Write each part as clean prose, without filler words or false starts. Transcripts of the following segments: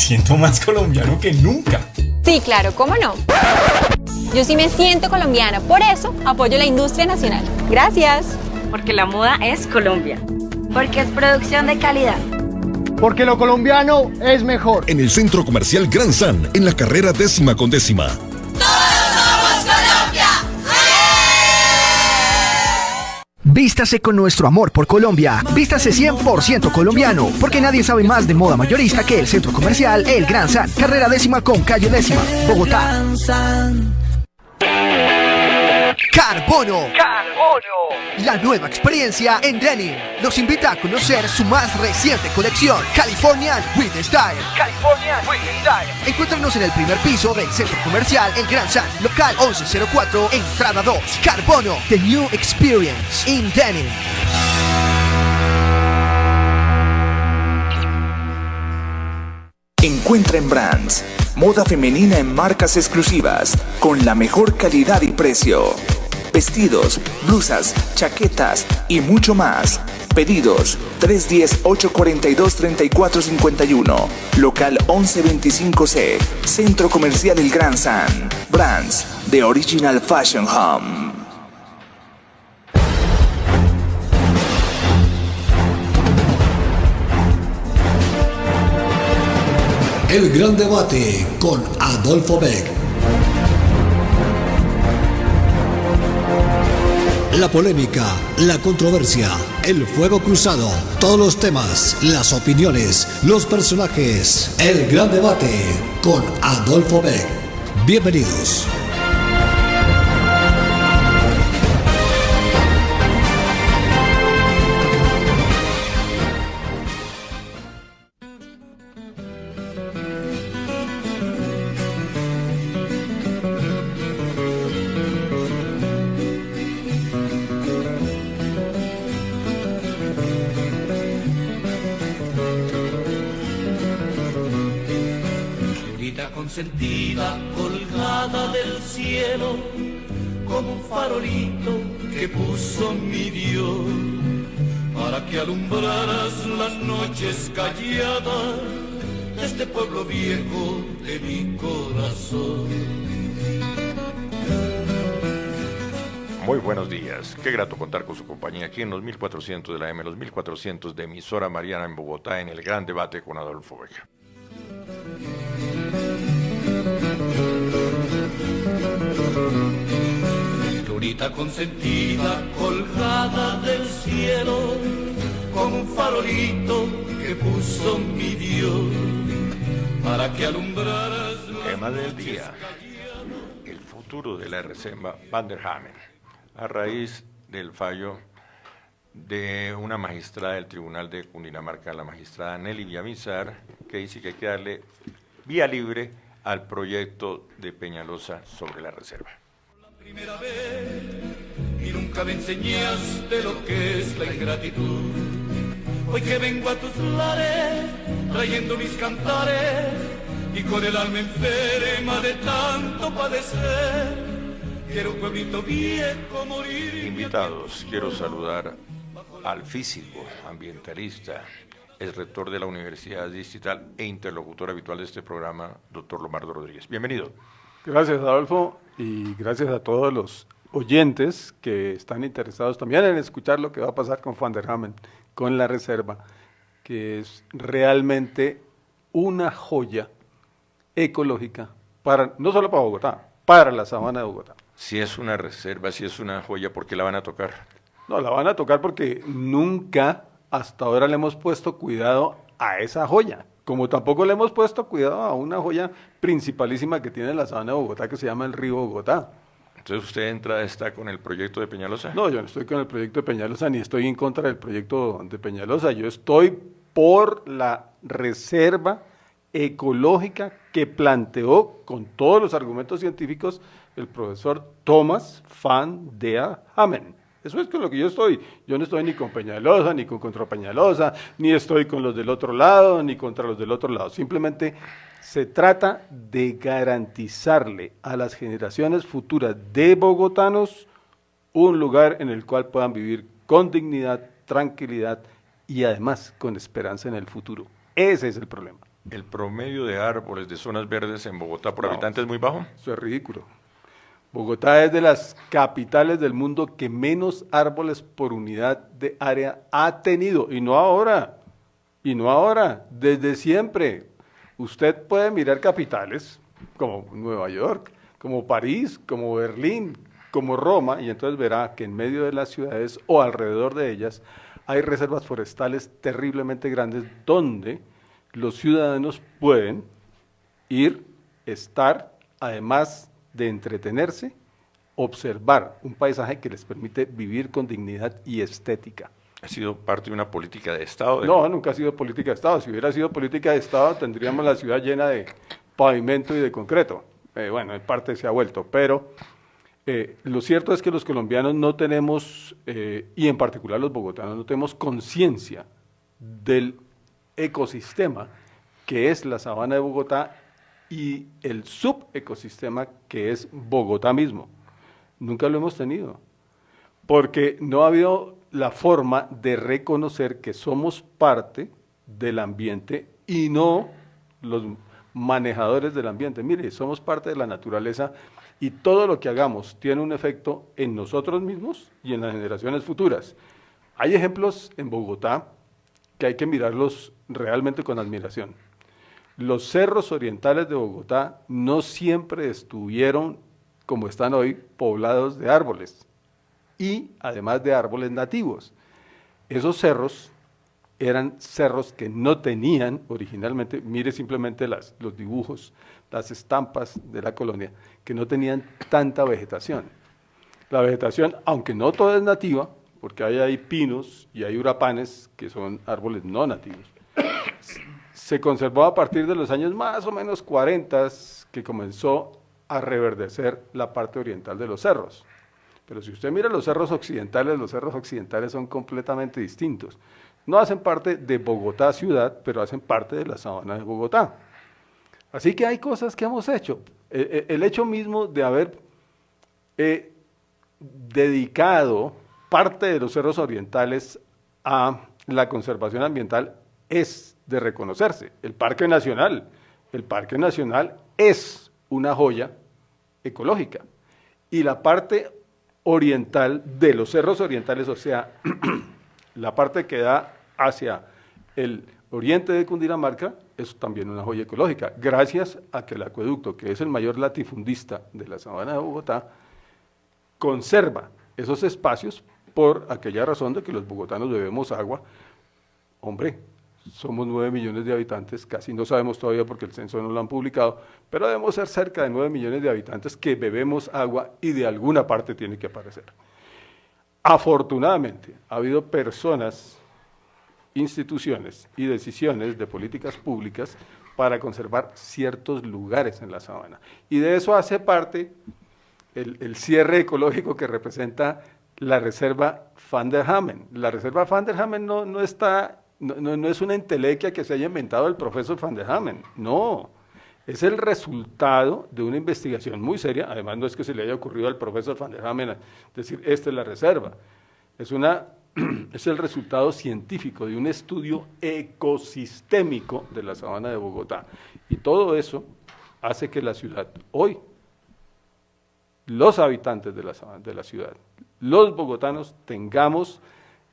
siento más colombiano que nunca. Sí, claro, ¿cómo no? Yo sí me siento colombiana, por eso apoyo la industria nacional. Gracias. Porque la moda es Colombia. Porque es producción de calidad. Porque lo colombiano es mejor. En el Centro Comercial Gran San, en la carrera 10ª con 10ª. Vístase con nuestro amor por Colombia. Vístase 100% colombiano, porque nadie sabe más de moda mayorista que el Centro Comercial El Gran San, carrera 10ª con calle 10ª, Bogotá. Carbono. La nueva experiencia en denim. Los invita a conocer su más reciente colección, Californian with Style. Encuéntranos en el primer piso del Centro Comercial El Gran San, local 1104, entrada 2. Carbono, the new experience in denim. Encuentra en Brands moda femenina en marcas exclusivas con la mejor calidad y precio. Vestidos, blusas, chaquetas y mucho más. Pedidos 310-842-3451. Local 1125C. Centro Comercial El Gran San. Brands, The Original Fashion Home. El gran debate con Adolfo Beck. La polémica, la controversia, el fuego cruzado, todos los temas, las opiniones, los personajes. El gran debate con Adolfo Beck. Bienvenidos. Consentida, colgada del cielo, como un farolito que puso mi Dios, para que alumbraras las noches calladas de este pueblo viejo de mi corazón. Muy buenos días, qué grato contar con su compañía aquí en los 1400 de la M, los 1400 de emisora Mariana en Bogotá, en el gran debate con Adolfo Beck. Florita consentida, colgada del cielo, como un farolito que puso mi Dios, para que alumbraras. Tema del día: el futuro de la reserva Van der Hamen, a raíz del fallo de una magistrada del Tribunal de Cundinamarca, la magistrada Nelly Villamizar, que dice que hay que darle vía libre al proyecto de Peñalosa sobre la reserva. La primera vez y nunca me enseñaste lo que es la ingratitud. Hoy que vengo a tus lares trayendo mis cantares y con el alma enferma de tanto padecer, quiero un pueblito viejo morir. Invitados, quiero saludar al físico, ambientalista, es rector de la Universidad Distrital e interlocutor habitual de este programa, doctor Lomardo Rodríguez. Bienvenido. Gracias, Adolfo, y gracias a todos los oyentes que están interesados también en escuchar lo que va a pasar con Van der Hamen, con la reserva, que es realmente una joya ecológica, para no solo para Bogotá, para la sabana de Bogotá. Si es una reserva, si es una joya, ¿por qué la van a tocar? No, la van a tocar porque nunca hasta ahora le hemos puesto cuidado a esa joya, como tampoco le hemos puesto cuidado a una joya principalísima que tiene la sabana de Bogotá, que se llama el río Bogotá. Entonces usted está con el proyecto de Peñalosa. No, yo no estoy con el proyecto de Peñalosa, ni estoy en contra del proyecto de Peñalosa, yo estoy por la reserva ecológica que planteó con todos los argumentos científicos el profesor Thomas Van der Hamen. Eso es con lo que yo estoy. Yo no estoy ni con Peñalosa, ni con contra Peñalosa, ni estoy con los del otro lado, ni contra los del otro lado. Simplemente se trata de garantizarle a las generaciones futuras de bogotanos un lugar en el cual puedan vivir con dignidad, tranquilidad y además con esperanza en el futuro. Ese es el problema. el promedio de árboles de zonas verdes en Bogotá por No, habitante es muy bajo. Eso es ridículo. Bogotá es de las capitales del mundo que menos árboles por unidad de área ha tenido, y no ahora, desde siempre. Usted puede mirar capitales como Nueva York, como París, como Berlín, como Roma, y entonces verá que en medio de las ciudades o alrededor de ellas hay reservas forestales terriblemente grandes donde los ciudadanos pueden ir, estar, además de entretenerse, observar un paisaje que les permite vivir con dignidad y estética. ¿Ha sido parte de una política de Estado? No, nunca ha sido política de Estado. Si hubiera sido política de Estado, tendríamos la ciudad llena de pavimento y de concreto. Bueno, en parte se ha vuelto, pero lo cierto es que los colombianos no tenemos, y en particular los bogotanos, no tenemos conciencia del ecosistema que es la sabana de Bogotá y el subecosistema que es Bogotá mismo. Nunca lo hemos tenido, porque no ha habido la forma de reconocer que somos parte del ambiente y no los manejadores del ambiente. Mire, somos parte de la naturaleza y todo lo que hagamos tiene un efecto en nosotros mismos y en las generaciones futuras. Hay ejemplos en Bogotá que hay que mirarlos realmente con admiración. Los cerros orientales de Bogotá no siempre estuvieron, como están hoy, poblados de árboles y además de árboles nativos. Esos cerros eran cerros que no tenían originalmente, mire simplemente los dibujos, las estampas de la colonia, que no tenían tanta vegetación. La vegetación, aunque no toda es nativa, porque hay pinos y hay urapanes que son árboles no nativos, se conservó a partir de los años más o menos 40 que comenzó a reverdecer la parte oriental de los cerros. Pero si usted mira los cerros occidentales son completamente distintos. No hacen parte de Bogotá ciudad, pero hacen parte de la sabana de Bogotá. Así que hay cosas que hemos hecho. El hecho mismo de haber dedicado parte de los cerros orientales a la conservación ambiental es de reconocerse. El Parque Nacional es una joya ecológica. Y la parte oriental de los cerros orientales, o sea, la parte que da hacia el oriente de Cundinamarca, es también una joya ecológica, gracias a que el acueducto, que es el mayor latifundista de la sabana de Bogotá, conserva esos espacios por aquella razón de que los bogotanos bebemos agua. Hombre, somos 9 millones de habitantes, casi no sabemos todavía porque el censo no lo han publicado, pero debemos ser cerca de 9 millones de habitantes que bebemos agua y de alguna parte tiene que aparecer. Afortunadamente, ha habido personas, instituciones y decisiones de políticas públicas para conservar ciertos lugares en la sabana. Y de eso hace parte el cierre ecológico que representa la reserva Van der Hamen. La reserva Van der Hamen no es una entelequia que se haya inventado el profesor Van der Hamen, no. Es el resultado de una investigación muy seria, además no es que se le haya ocurrido al profesor Van der Hamen decir, esta es la reserva, es el resultado científico de un estudio ecosistémico de la sabana de Bogotá. Y todo eso hace que la ciudad, hoy, los habitantes de la ciudad, los bogotanos, tengamos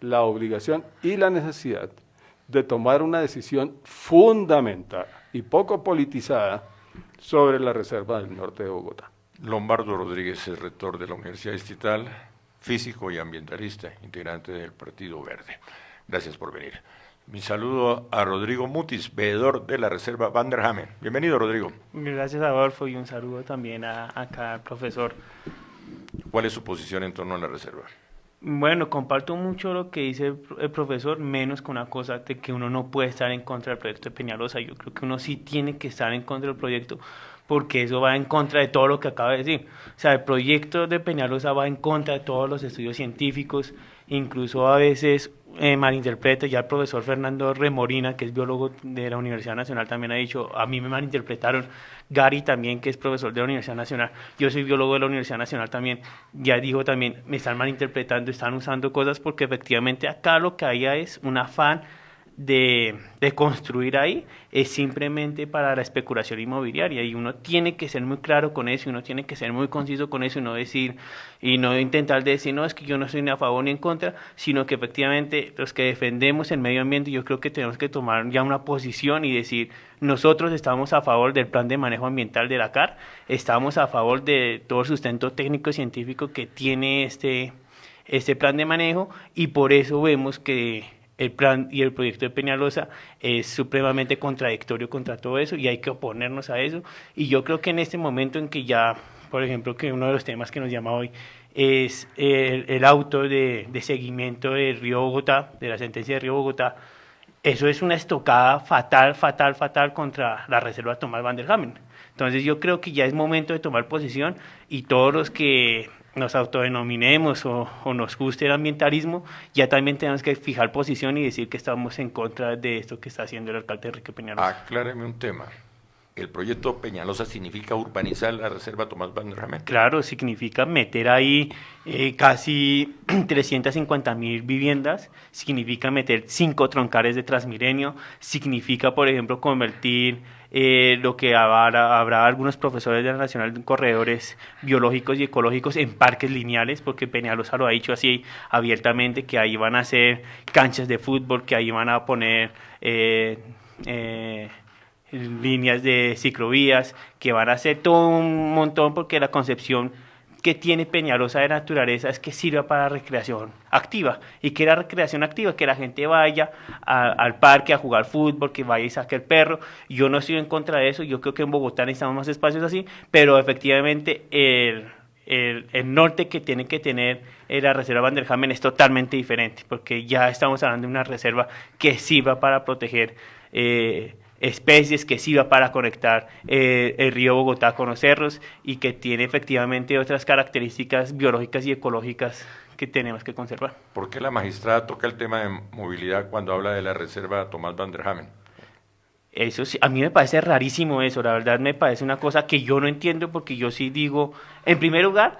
la obligación y la necesidad de tomar una decisión fundamental y poco politizada sobre la reserva del norte de Bogotá. Lombardo Rodríguez es rector de la Universidad Distrital, físico y ambientalista, integrante del Partido Verde. Gracias por venir. Mi saludo a Rodrigo Mutis, veedor de la reserva Van der Hamen. Bienvenido, Rodrigo. Gracias, Adolfo, y un saludo también acá al profesor. ¿Cuál es su posición en torno a la reserva? Bueno, comparto mucho lo que dice el profesor, menos con una cosa de que uno no puede estar en contra del proyecto de Peñalosa. Yo creo que uno sí tiene que estar en contra del proyecto, porque eso va en contra de todo lo que acaba de decir. O sea, el proyecto de Peñalosa va en contra de todos los estudios científicos, incluso a veces malinterpreta. Ya el profesor Fernando Remorina, que es biólogo de la Universidad Nacional, también ha dicho, a mí me malinterpretaron. Gary también, que es profesor de la Universidad Nacional, yo soy biólogo de la Universidad Nacional también, ya dijo también, me están malinterpretando, están usando cosas, porque efectivamente acá lo que haya es un afán de construir ahí es simplemente para la especulación inmobiliaria, y uno tiene que ser muy claro con eso, y uno tiene que ser muy conciso con eso, y no decir, y no intentar decir, no, es que yo no soy ni a favor ni en contra, sino que efectivamente los que defendemos el medio ambiente, yo creo que tenemos que tomar ya una posición y decir, nosotros estamos a favor del plan de manejo ambiental de la CAR, estamos a favor de todo el sustento técnico y científico que tiene este plan de manejo, y por eso vemos que el plan y el proyecto de Peñalosa es supremamente contradictorio contra todo eso, y hay que oponernos a eso. Y yo creo que en este momento en que ya, por ejemplo, que uno de los temas que nos llama hoy es el auto de seguimiento del Río Bogotá, de la sentencia de Río Bogotá, eso es una estocada fatal contra la reserva Tomás Van der Hamen. Entonces yo creo que ya es momento de tomar posición, y todos los que nos autodenominemos o nos guste el ambientalismo, ya también tenemos que fijar posición y decir que estamos en contra de esto que está haciendo el alcalde Enrique Peñalosa. Acláreme un tema. ¿El proyecto Peñalosa significa urbanizar la reserva Tomás Van der Hamen? Claro, significa meter ahí casi 350.000 viviendas, significa meter 5 troncares de Transmilenio, significa, por ejemplo, convertir lo que habrá algunos profesores de la Nacional de Corredores Biológicos y Ecológicos en parques lineales, porque Peñalosa lo ha dicho así abiertamente, que ahí van a hacer canchas de fútbol, que ahí van a poner líneas de ciclovías, que van a hacer todo un montón, porque la concepción que tiene Peñalosa de naturaleza es que sirva para recreación activa. ¿Y que la recreación activa? Que la gente vaya al parque a jugar fútbol, que vaya y saque el perro. Yo no estoy en contra de eso, yo creo que en Bogotá necesitamos más espacios así, pero efectivamente el norte que tiene que tener la reserva Van der Hamen es totalmente diferente, porque ya estamos hablando de una reserva que sirva para proteger especies, que sirva para conectar el río Bogotá con los cerros, y que tiene efectivamente otras características biológicas y ecológicas que tenemos que conservar. ¿Por qué la magistrada toca el tema de movilidad cuando habla de la reserva Tomás Van der Hamen? Eso sí, a mí me parece rarísimo eso, la verdad me parece una cosa que yo no entiendo, porque yo sí digo, en primer lugar,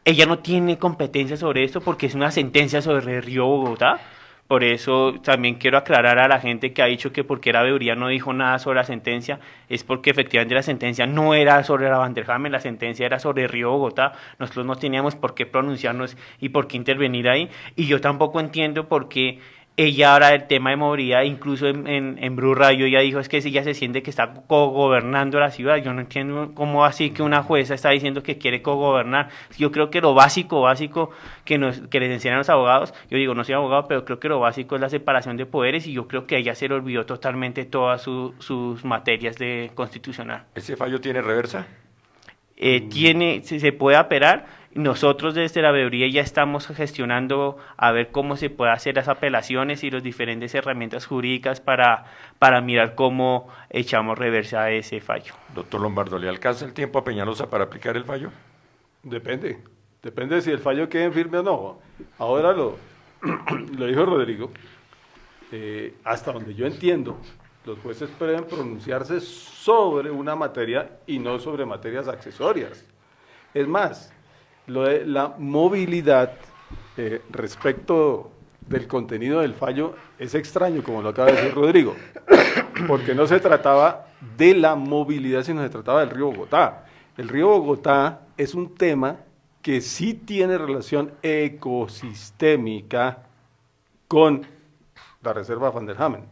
ella no tiene competencia sobre esto porque es una sentencia sobre el río Bogotá. Por eso también quiero aclarar a la gente que ha dicho que porque la veeduría no dijo nada sobre la sentencia, es porque efectivamente la sentencia no era sobre la Van der Hamen, la sentencia era sobre el río Bogotá. Nosotros no teníamos por qué pronunciarnos y por qué intervenir ahí, y yo tampoco entiendo por qué ella ahora el tema de movilidad, incluso en Blue Radio, ella dijo es que ella se siente que está cogobernando la ciudad. Yo no entiendo cómo así que una jueza está diciendo que quiere cogobernar. Yo creo que lo básico que les enseñan los abogados, yo digo, no soy abogado, pero creo que lo básico es la separación de poderes, y yo creo que a ella se le olvidó totalmente todas sus materias de constitucional. ¿Ese fallo tiene reversa? Se puede apelar. Nosotros desde la veeduría ya estamos gestionando a ver cómo se puede hacer las apelaciones y las diferentes herramientas jurídicas para mirar cómo echamos reversa a ese fallo. Doctor Lombardo, ¿le alcanza el tiempo a Peñalosa para aplicar el fallo? Depende si el fallo queda en firme o no. Ahora lo dijo Rodrigo, hasta donde yo entiendo, los jueces pueden pronunciarse sobre una materia y no sobre materias accesorias. Es más, lo de la movilidad respecto del contenido del fallo es extraño, como lo acaba de decir Rodrigo, porque no se trataba de la movilidad, sino se trataba del río Bogotá. El río Bogotá es un tema que sí tiene relación ecosistémica con la reserva Van der Hamen.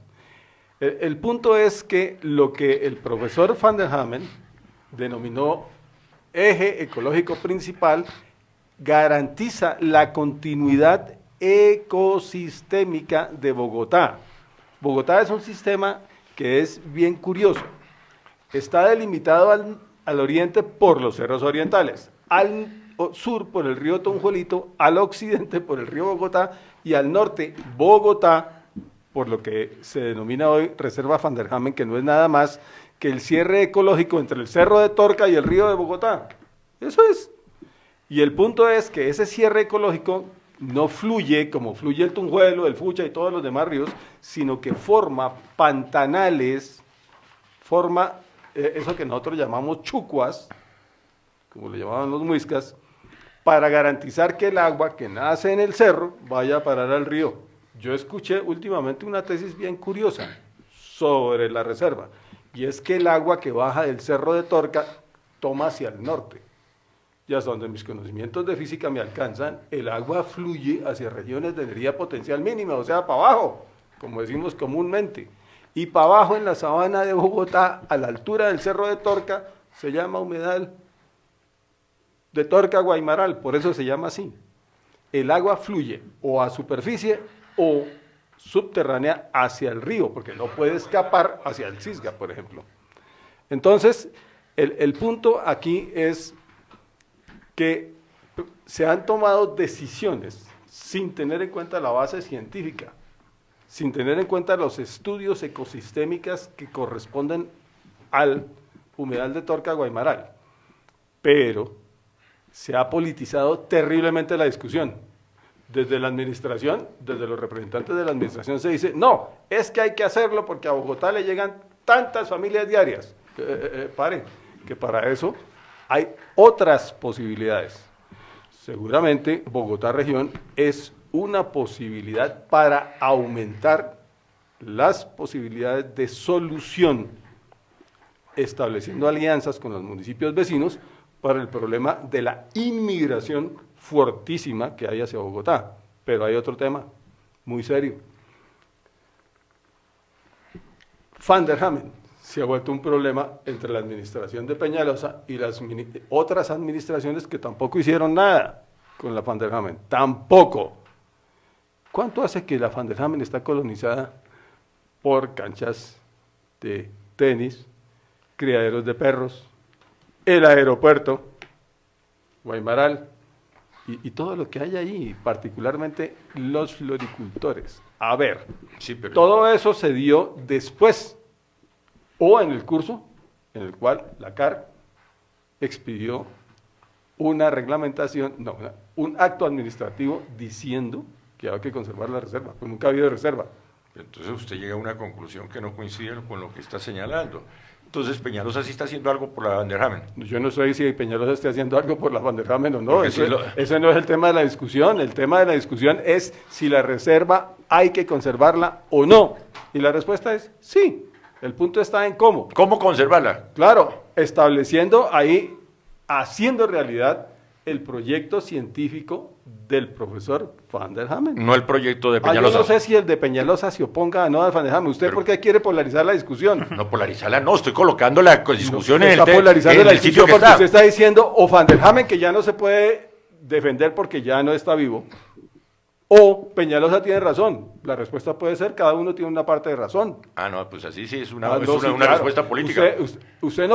El punto es que lo que el profesor Van der Hamen denominó eje ecológico principal garantiza la continuidad ecosistémica de Bogotá. Bogotá es un sistema que es bien curioso. Está delimitado al oriente por los cerros orientales, al sur por el río Tonjuelito, al occidente por el río Bogotá, y al norte Bogotá, por lo que se denomina hoy Reserva Van der Hamen, que no es nada más que el cierre ecológico entre el Cerro de Torca y el río de Bogotá. Eso es. Y el punto es que ese cierre ecológico no fluye como fluye el Tunjuelo, el Fucha y todos los demás ríos, sino que forma pantanales, forma eso que nosotros llamamos chucuas, como le llamaban los muiscas, para garantizar que el agua que nace en el cerro vaya a parar al río. yo escuché últimamente una tesis bien curiosa sobre la reserva, y es que el agua que baja del Cerro de Torca toma hacia el norte. Y hasta donde mis conocimientos de física me alcanzan, el agua fluye hacia regiones de energía potencial mínima, o sea, para abajo, como decimos comúnmente. Y para abajo en la sabana de Bogotá, a la altura del Cerro de Torca, se llama humedal de Torca Guaymaral, por eso se llama así. El agua fluye o a superficie o subterránea hacia el río, porque no puede escapar hacia el Cisga, por ejemplo. Entonces, el punto aquí es que se han tomado decisiones sin tener en cuenta la base científica, sin tener en cuenta los estudios ecosistémicos que corresponden al humedal de Torca Guaymaral, pero se ha politizado terriblemente la discusión. Desde la administración, desde los representantes de la administración se dice, no, es que hay que hacerlo porque a Bogotá le llegan tantas familias diarias. Paren, que para eso hay otras posibilidades. Seguramente Bogotá región es una posibilidad para aumentar las posibilidades de solución, estableciendo alianzas con los municipios vecinos para el problema de la inmigración fuertísima que hay hacia Bogotá. Pero hay otro tema muy serio. Van der Hamen se ha vuelto un problema entre la administración de Peñalosa y las otras administraciones que tampoco hicieron nada con la Van der Hamen. Tampoco. ¿Cuánto hace que la Van der Hamen está colonizada por canchas de tenis, criaderos de perros, el aeropuerto, Guaymaral, y todo lo que hay ahí, particularmente los floricultores? A ver, sí, pero todo eso se dio después, o en el curso en el cual la CAR expidió una reglamentación, no, un acto administrativo diciendo que había que conservar la reserva, pues nunca ha habido reserva. Entonces usted llega a una conclusión que no coincide con lo que está señalando. Entonces Peñalosa sí está haciendo algo por la Van der Hamen. Yo no sé si Peñalosa está haciendo algo por la Van der Hamen o no, ese no es el tema de la discusión. El tema de la discusión es si la reserva hay que conservarla o no. Y la respuesta es sí. El punto está en cómo. ¿Cómo conservarla? Claro, estableciendo ahí, haciendo realidad el proyecto científico del profesor Van der Hamen. No el proyecto de Peñalosa. Yo no sé si el de Peñalosa se oponga o no a Van der Hamen. ¿Usted por qué quiere polarizar la discusión? No polarizarla, no, estoy colocando la discusión no, en está polarizando la discusión porque está. Usted está diciendo o Van der Hamen que ya no se puede defender porque ya no está vivo, o Peñalosa tiene razón. La respuesta puede ser, cada uno tiene una parte de razón. Ah, no, pues así sí es una respuesta política. Usted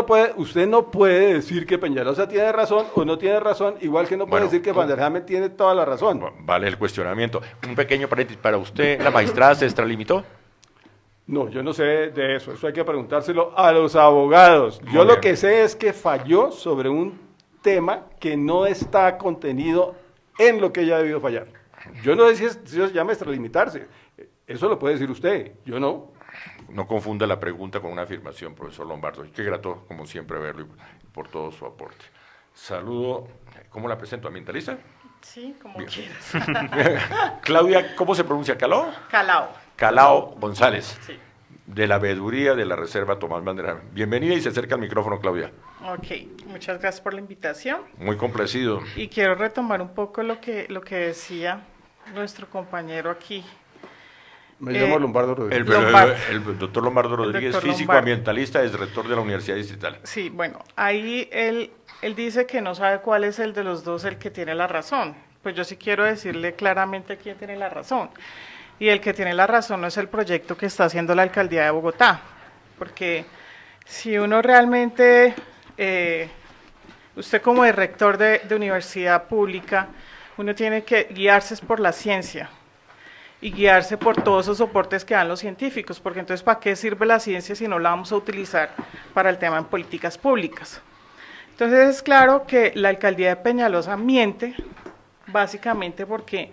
no puede decir que Peñalosa tiene razón o no tiene razón, igual que no puede decir que Van der Hamen tiene toda la razón. Vale el cuestionamiento. Un pequeño paréntesis, ¿para usted la magistrada se extralimitó? No, yo no sé de eso hay que preguntárselo a los abogados. Yo lo que sé es que falló sobre un tema que no está contenido en lo que ella ha debido fallar. Yo no sé si eso se llama extralimitarse, eso lo puede decir usted, yo no. No confunda la pregunta con una afirmación, profesor Lombardo. Qué grato, como siempre, verlo y por todo su aporte. Saludo, ¿cómo la presento? ¿Ambientalista? Sí, como Bien. quieras. Claudia, ¿cómo se pronuncia? ¿Calao? Calao. Calao González, sí. De la veeduría de la Reserva Tomás Van der Hamen. Bienvenida y se acerca al micrófono, Claudia. Ok, muchas gracias por la invitación. Muy complacido. Y quiero retomar un poco lo que decía nuestro compañero aquí. Me llamo Lombardo Rodríguez. El doctor Lombardo Rodríguez, físico ambientalista, es rector de la Universidad Distrital. Sí, bueno, ahí él dice que no sabe cuál es el de los dos el que tiene la razón. Pues yo sí quiero decirle claramente quién tiene la razón. Y el que tiene la razón no es el proyecto que está haciendo la Alcaldía de Bogotá. Porque si uno realmente, usted como rector de universidad pública, uno tiene que guiarse por la ciencia y guiarse por todos esos soportes que dan los científicos, porque entonces ¿para qué sirve la ciencia si no la vamos a utilizar para el tema en políticas públicas? Entonces es claro que la Alcaldía de Peñalosa miente, básicamente porque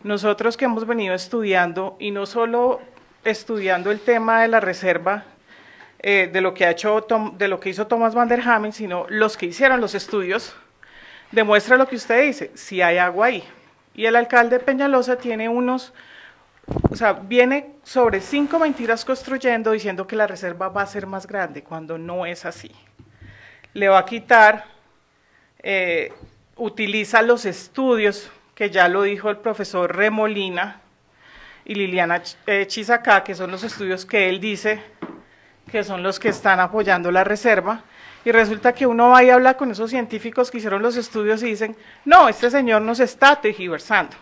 nosotros que hemos venido estudiando, y no solo estudiando el tema de la reserva, de lo que hizo Thomas Van der Hamen, sino los que hicieron los estudios, demuestra lo que usted dice, si hay agua ahí. Y el alcalde de Peñalosa tiene unos o sea, viene sobre 5 mentiras construyendo diciendo que la reserva va a ser más grande, cuando no es así. Le va a quitar, utiliza los estudios, que ya lo dijo el profesor Remolina y Liliana Chisacá, que son los estudios que él dice que son los que están apoyando la reserva, y resulta que uno va y habla con esos científicos que hicieron los estudios y dicen, no, este señor nos está tergiversando.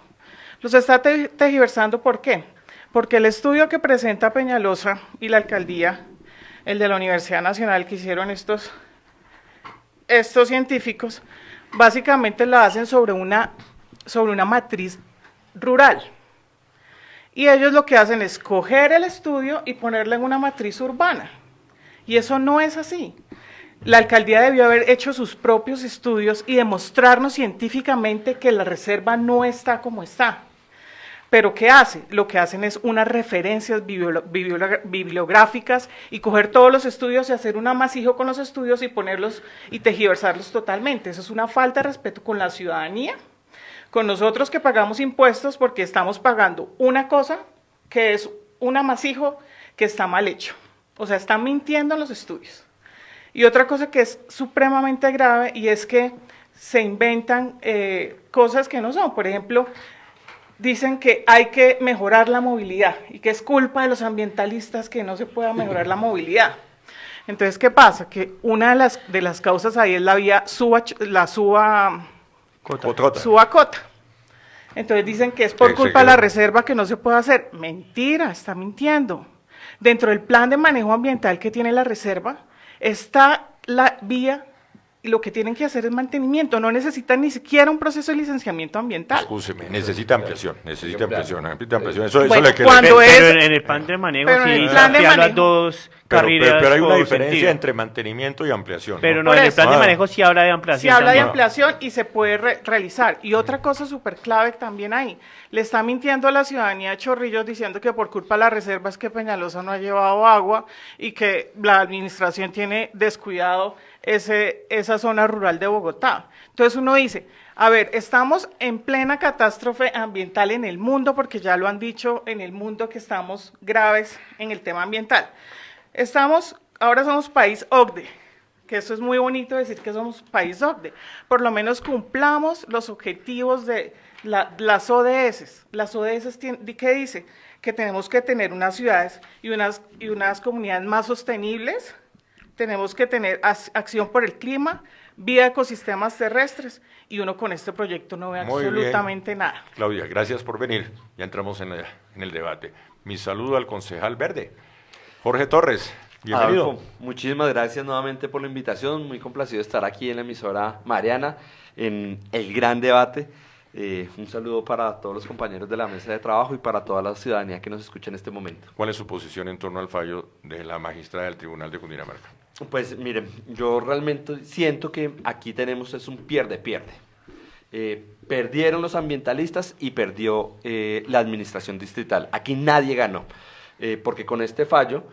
Los está tergiversando, ¿por qué? Porque el estudio que presenta Peñalosa y la alcaldía, el de la Universidad Nacional que hicieron estos científicos, básicamente lo hacen sobre una matriz rural. Y ellos lo que hacen es coger el estudio y ponerlo en una matriz urbana. Y eso no es así. La alcaldía debió haber hecho sus propios estudios y demostrarnos científicamente que la reserva no está como está. Pero ¿qué hace? Lo que hacen es unas referencias bibliográficas y coger todos los estudios y hacer un amasijo con los estudios y ponerlos y tergiversarlos totalmente. Eso es una falta de respeto con la ciudadanía, con nosotros que pagamos impuestos, porque estamos pagando una cosa que es un amasijo que está mal hecho. O sea, están mintiendo en los estudios. Y otra cosa que es supremamente grave, y es que se inventan cosas que no son. Por ejemplo, dicen que hay que mejorar la movilidad y que es culpa de los ambientalistas que no se pueda mejorar la movilidad. Entonces, ¿qué pasa? Que una de las causas ahí es la vía Subacota. Entonces dicen que es por culpa de la reserva que no se puede hacer. Mentira, está mintiendo. Dentro del plan de manejo ambiental que tiene la reserva está la vía, y lo que tienen que hacer es mantenimiento, no necesitan ni siquiera un proceso de licenciamiento ambiental. Escúcheme, necesita ampliación. Eso bueno, le queda. Pero en el plan de manejo sí se habla dos carriles. Pero hay una diferencia entre mantenimiento y ampliación. Pero no, en el plan de manejo sí habla de ampliación. Sí habla de ampliación y se puede realizar. Y otra cosa súper clave también ahí, le está mintiendo a la ciudadanía de Chorrillos diciendo que por culpa de la reserva es que Peñalosa no ha llevado agua y que la administración tiene descuidado esa zona rural de Bogotá. Entonces uno dice, a ver, estamos en plena catástrofe ambiental en el mundo, porque ya lo han dicho en el mundo que estamos graves en el tema ambiental. Ahora somos país OCDE, que eso es muy bonito decir que somos país OCDE. Por lo menos cumplamos los objetivos de las ODS. Las ODS, ¿qué dice? Que tenemos que tener unas ciudades y unas comunidades más sostenibles. Tenemos que tener acción por el clima, vía ecosistemas terrestres, y uno con este proyecto no ve absolutamente nada. Claudia, gracias por venir. Ya entramos en el debate. Mi saludo al concejal verde, Jorge Torres. Bienvenido. Adolfo, muchísimas gracias nuevamente por la invitación. Muy complacido de estar aquí en la emisora Mariana, en el gran debate. Un saludo para todos los compañeros de la mesa de trabajo y para toda la ciudadanía que nos escucha en este momento. ¿Cuál es su posición en torno al fallo de la magistrada del Tribunal de Cundinamarca? Pues miren, yo realmente siento que aquí tenemos un pierde-pierde. Perdieron los ambientalistas y perdió la administración distrital. Aquí nadie ganó, porque con este fallo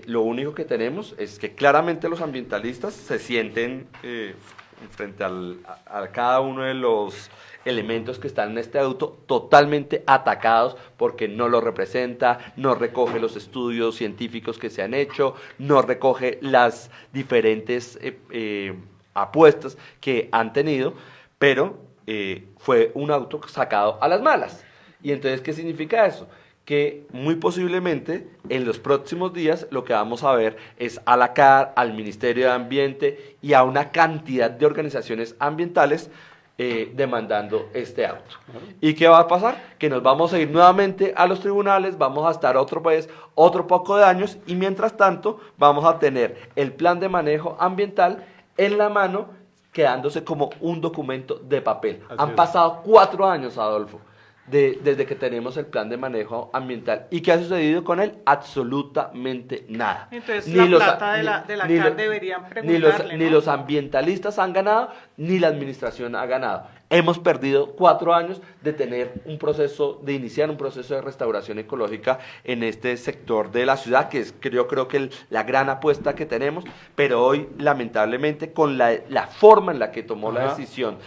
lo único que tenemos es que claramente los ambientalistas se sienten frente a cada uno de los elementos que están en este auto totalmente atacados porque no lo representa, no recoge los estudios científicos que se han hecho, no recoge las diferentes apuestas que han tenido, pero fue un auto sacado a las malas. Y entonces, ¿qué significa eso? Que muy posiblemente en los próximos días lo que vamos a ver es a la CAR, al Ministerio de Ambiente y a una cantidad de organizaciones ambientales demandando este auto. ¿Y qué va a pasar? Que nos vamos a ir nuevamente a los tribunales, vamos a estar otro poco de años, y mientras tanto vamos a tener el plan de manejo ambiental en la mano, quedándose como un documento de papel. Han pasado 4 años, Adolfo, desde que tenemos el plan de manejo ambiental. ¿Y qué ha sucedido con él? Absolutamente nada. Entonces ni la plata de la CAR deberían preguntarle, ni los ambientalistas han ganado, ni la administración ha ganado. Hemos perdido 4 años de iniciar un proceso de restauración ecológica en este sector de la ciudad, que es creo que la gran apuesta que tenemos, pero hoy lamentablemente con la forma en la que tomó la decisión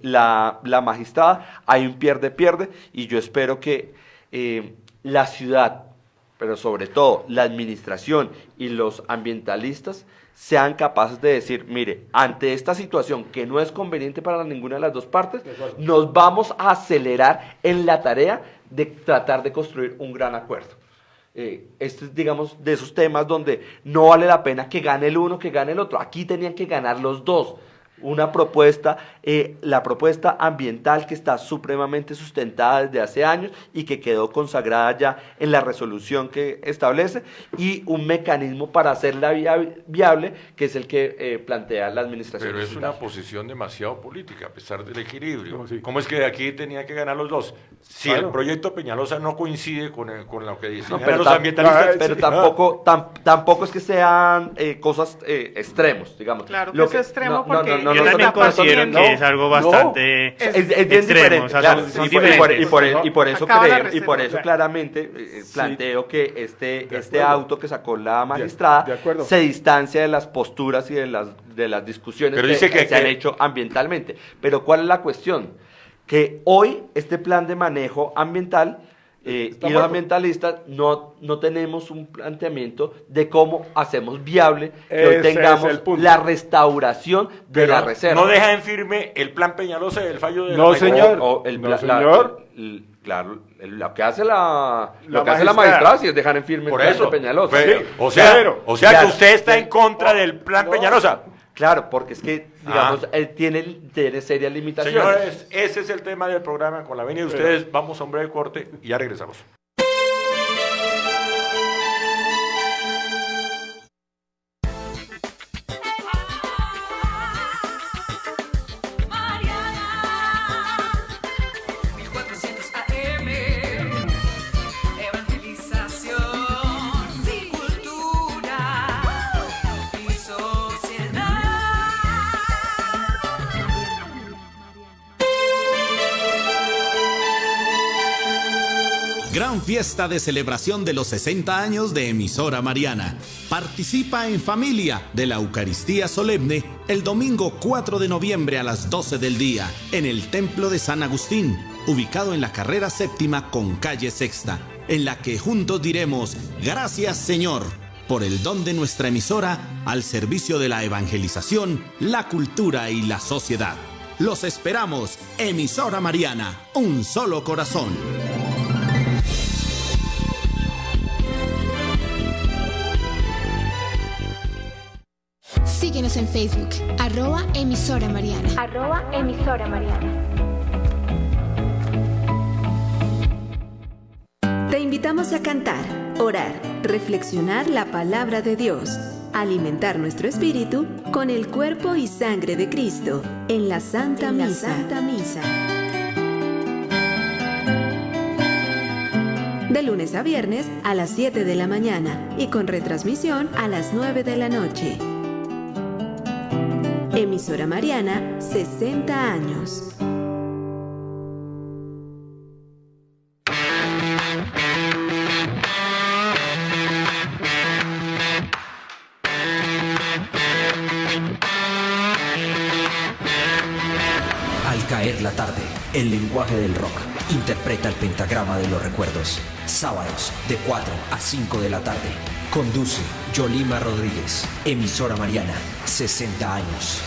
la magistrada, hay un pierde-pierde, y yo espero que la ciudad, pero sobre todo la administración y los ambientalistas sean capaces de decir, mire, ante esta situación que no es conveniente para ninguna de las dos partes, nos vamos a acelerar en la tarea de tratar de construir un gran acuerdo. Este es, digamos, de esos temas donde no vale la pena que gane el uno, que gane el otro. Aquí tenían que ganar los dos. Una propuesta, la propuesta ambiental que está supremamente sustentada desde hace años y que quedó consagrada ya en la resolución que establece, y un mecanismo para hacerla viable, que es el que plantea la administración. Pero es una posición demasiado política, a pesar del equilibrio. ¿Cómo es que aquí tenía que ganar los dos? Si el proyecto Peñalosa no coincide con lo que dicen los ambientalistas. Pero tampoco es que sean cosas extremos, digamos. Claro que es extremo porque... Yo también considero que es algo bastante es bien extremo, diferente, o sea, claro, son y diferentes. por eso claramente planteo que este auto que sacó la magistrada se distancia de las posturas y de las discusiones que se han hecho ambientalmente. Pero ¿cuál es la cuestión? Que hoy este plan de manejo ambiental y los ambientalistas no tenemos un planteamiento de cómo hacemos viable que hoy tengamos la restauración de la reserva. No deja en firme el plan Peñalosa y el fallo de no, señor. Claro, lo que hace la magistrada sí es dejar en firme por el plan eso, de Peñalosa. O sea que usted está en contra del plan Peñalosa. Claro, porque es que, digamos, tiene serias limitaciones. Señores, ese es el tema del programa. Con la venia de ustedes, vamos a un breve corte y ya regresamos. Gran fiesta de celebración de los 60 años de Emisora Mariana. Participa en familia de la Eucaristía Solemne el domingo 4 de noviembre a las 12 del día en el Templo de San Agustín, ubicado en la carrera séptima con calle Sexta, en la que juntos diremos: gracias, Señor, por el don de nuestra emisora al servicio de la evangelización, la cultura y la sociedad. Los esperamos, Emisora Mariana, un solo corazón. Síguenos en Facebook, @emisora Mariana. @emisora Mariana. Te invitamos a cantar, orar, reflexionar la palabra de Dios, alimentar nuestro espíritu con el cuerpo y sangre de Cristo en la Santa Misa. De lunes a viernes a las 7 de la mañana y con retransmisión a las 9 de la noche. Emisora Mariana, 60 años. Al caer la tarde, el lenguaje del rock interpreta el pentagrama de los recuerdos. Sábados, de 4 a 5 de la tarde. Conduce Yolima Rodríguez. Emisora Mariana, 60 años.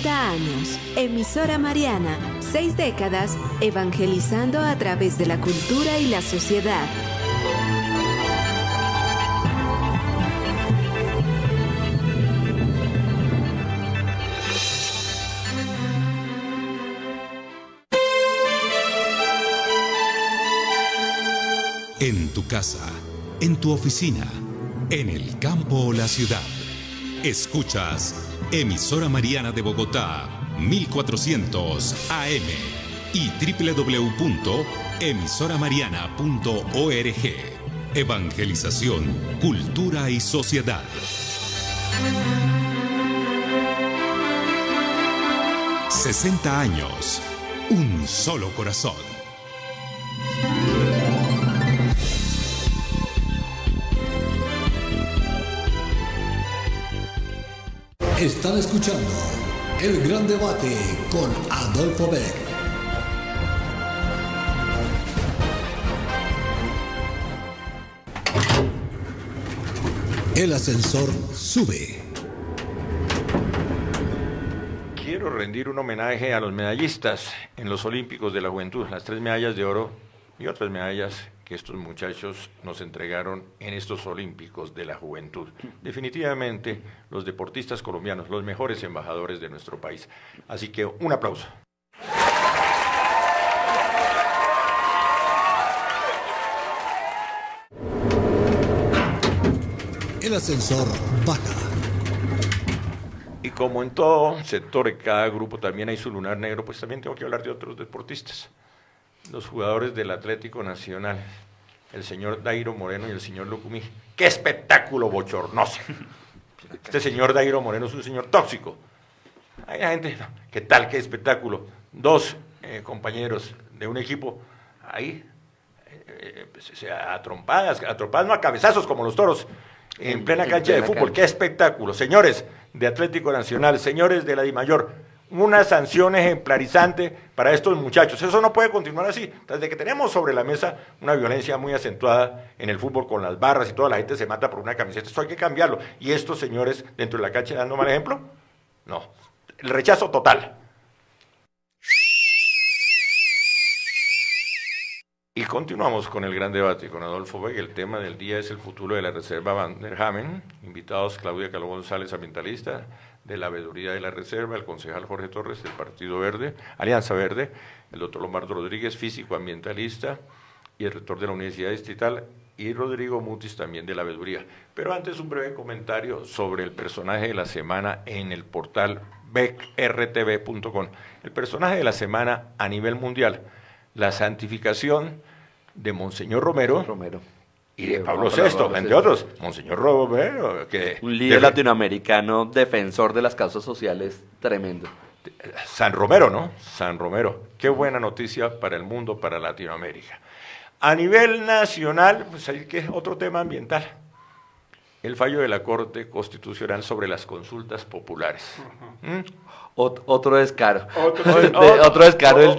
Años. Emisora Mariana, 6 décadas evangelizando a través de la cultura y la sociedad. En tu casa, en tu oficina, en el campo o la ciudad, escuchas Emisora Mariana de Bogotá, 1400 AM y www.emisoramariana.org. Evangelización, cultura y sociedad. ...60 años, un solo corazón. Están escuchando El Gran Debate con Adolfo Beck. El ascensor sube. Quiero rendir un homenaje a los medallistas en los Olímpicos de la Juventud, las 3 medallas de oro y otras medallas que estos muchachos nos entregaron en estos Olímpicos de la Juventud. Definitivamente los deportistas colombianos, los mejores embajadores de nuestro país. Así que un aplauso. El ascensor baja. Y como en todo sector, en cada grupo también hay su lunar negro, pues también tengo que hablar de otros deportistas. Los jugadores del Atlético Nacional, el señor Dairo Moreno y el señor Lucumí. ¡Qué espectáculo bochornoso! Este señor Dairo Moreno es un señor tóxico. Hay gente, ¿qué tal? ¡Qué espectáculo! 2 compañeros de un equipo ahí, a trompadas, no a cabezazos como los toros, en plena cancha de fútbol. ¡Qué espectáculo! Señores de Atlético Nacional, señores de la DIMAYOR, una sanción ejemplarizante para estos muchachos. Eso no puede continuar así. Desde que tenemos sobre la mesa una violencia muy acentuada en el fútbol con las barras y toda la gente se mata por una camiseta, esto hay que cambiarlo. ¿Y estos señores dentro de la cancha dando mal ejemplo? No. El rechazo total. Y continuamos con el gran debate con Adolfo Beck. El tema del día es el futuro de la Reserva Van der Hamen. Invitados Claudia Caló González, ambientalista de la Veeduría de la Reserva, el concejal Jorge Torres del Partido Verde, Alianza Verde, el doctor Lombardo Rodríguez, físico ambientalista y el rector de la Universidad Distrital, y Rodrigo Mutis también de la Veeduría. Pero antes un breve comentario sobre el personaje de la semana en el portal beckrtv.com. El personaje de la semana a nivel mundial, la santificación de Monseñor Romero y de Pablo VI, entre otros. Monseñor Romero, que un líder latinoamericano defensor de las causas sociales tremendo. San Romero, ¿no? San Romero. Qué buena noticia para el mundo, para Latinoamérica. A nivel nacional, pues hay que otro tema ambiental. El fallo de la Corte Constitucional sobre las consultas populares. Otro descaro. Otro descaro del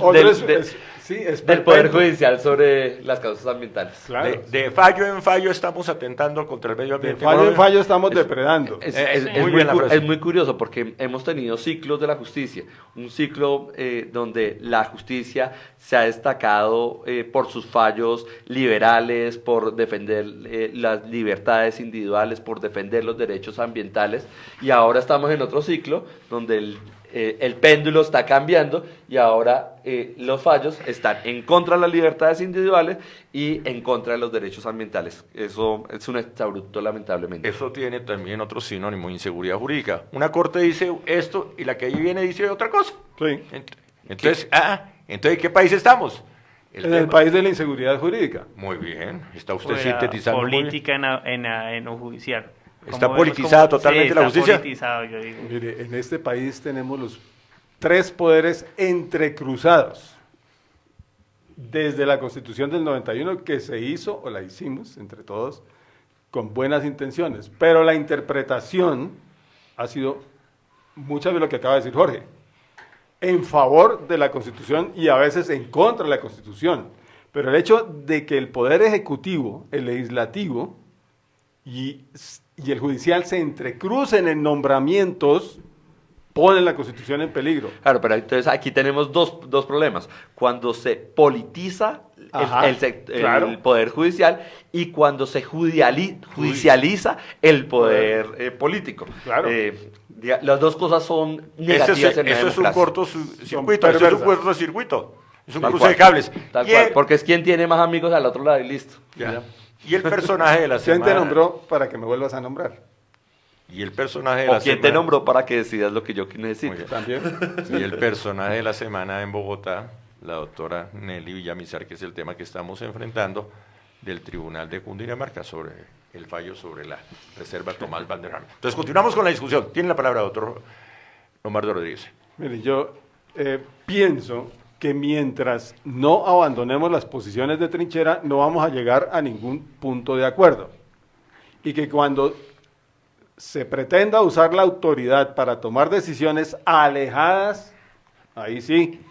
Poder Judicial sobre las causas ambientales. Claro. De fallo en fallo estamos atentando contra el medio ambiente. De fallo en fallo estamos depredando. Es muy curioso porque hemos tenido ciclos de la justicia. Un ciclo donde la justicia se ha destacado por sus fallos liberales, por defender las libertades individuales, por defender los derechos ambientales. Y ahora estamos en otro ciclo donde el péndulo está cambiando y ahora los fallos están en contra de las libertades individuales y en contra de los derechos ambientales. Eso es un exabrupto, lamentablemente. Eso tiene también otro sinónimo, inseguridad jurídica. Una corte dice esto y la que ahí viene dice otra cosa. Sí. Entonces, ¿en qué país estamos? El país de la inseguridad jurídica. Muy bien, está usted sintetizando política en lo judicial. ¿Está politizada totalmente la justicia? Politizado, yo digo. Mire, en este país tenemos los 3 poderes entrecruzados. Desde la Constitución del 91, que se hizo, o la hicimos entre todos, con buenas intenciones. Pero la interpretación ha sido muchas de lo que acaba de decir Jorge, en favor de la Constitución y a veces en contra de la Constitución. Pero el hecho de que el Poder Ejecutivo, el Legislativo y el Judicial se entrecrucen en nombramientos, ponen la Constitución en peligro. Claro, pero entonces aquí tenemos dos problemas. Cuando se politiza el Poder Judicial y cuando se judicializa el Poder político. Claro. Las dos cosas son negativas en la democracia. Eso es un cortocircuito, es un cruce de cables. Tal cual, porque es quien tiene más amigos al otro lado y listo. Ya. Y el personaje de la semana... ¿Quién te nombró para que me vuelvas a nombrar? Y el personaje de la semana... ¿Quién te nombró para que decidas lo que yo necesito? También. Y el personaje de la semana en Bogotá, la doctora Nelly Villamizar, que es el tema que estamos enfrentando, del Tribunal de Cundinamarca sobre el fallo sobre la Reserva Tomás Van der Hamen. Entonces, continuamos con la discusión. Tiene la palabra, doctor Lombardo Rodríguez. Mire, yo pienso que mientras no abandonemos las posiciones de trinchera, no vamos a llegar a ningún punto de acuerdo. Y que cuando se pretenda usar la autoridad para tomar decisiones alejadas, ahí sí,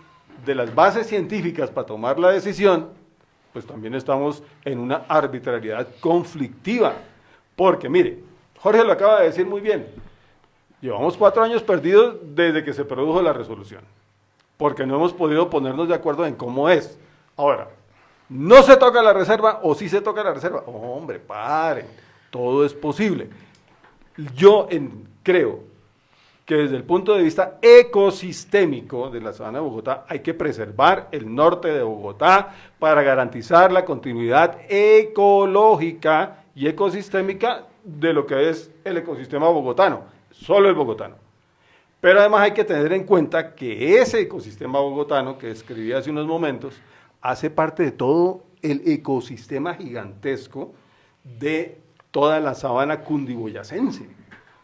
de las bases científicas para tomar la decisión, pues también estamos en una arbitrariedad conflictiva. Porque, mire, Jorge lo acaba de decir muy bien, llevamos 4 años perdidos desde que se produjo la resolución, porque no hemos podido ponernos de acuerdo en cómo es. Ahora, ¿no se toca la reserva o sí se toca la reserva? Oh, hombre, paren, todo es posible. Yo creo que desde el punto de vista ecosistémico de la sabana de Bogotá hay que preservar el norte de Bogotá para garantizar la continuidad ecológica y ecosistémica de lo que es el ecosistema bogotano, solo el bogotano. Pero además hay que tener en cuenta que ese ecosistema bogotano que describí hace unos momentos hace parte de todo el ecosistema gigantesco de toda la sabana cundiboyacense.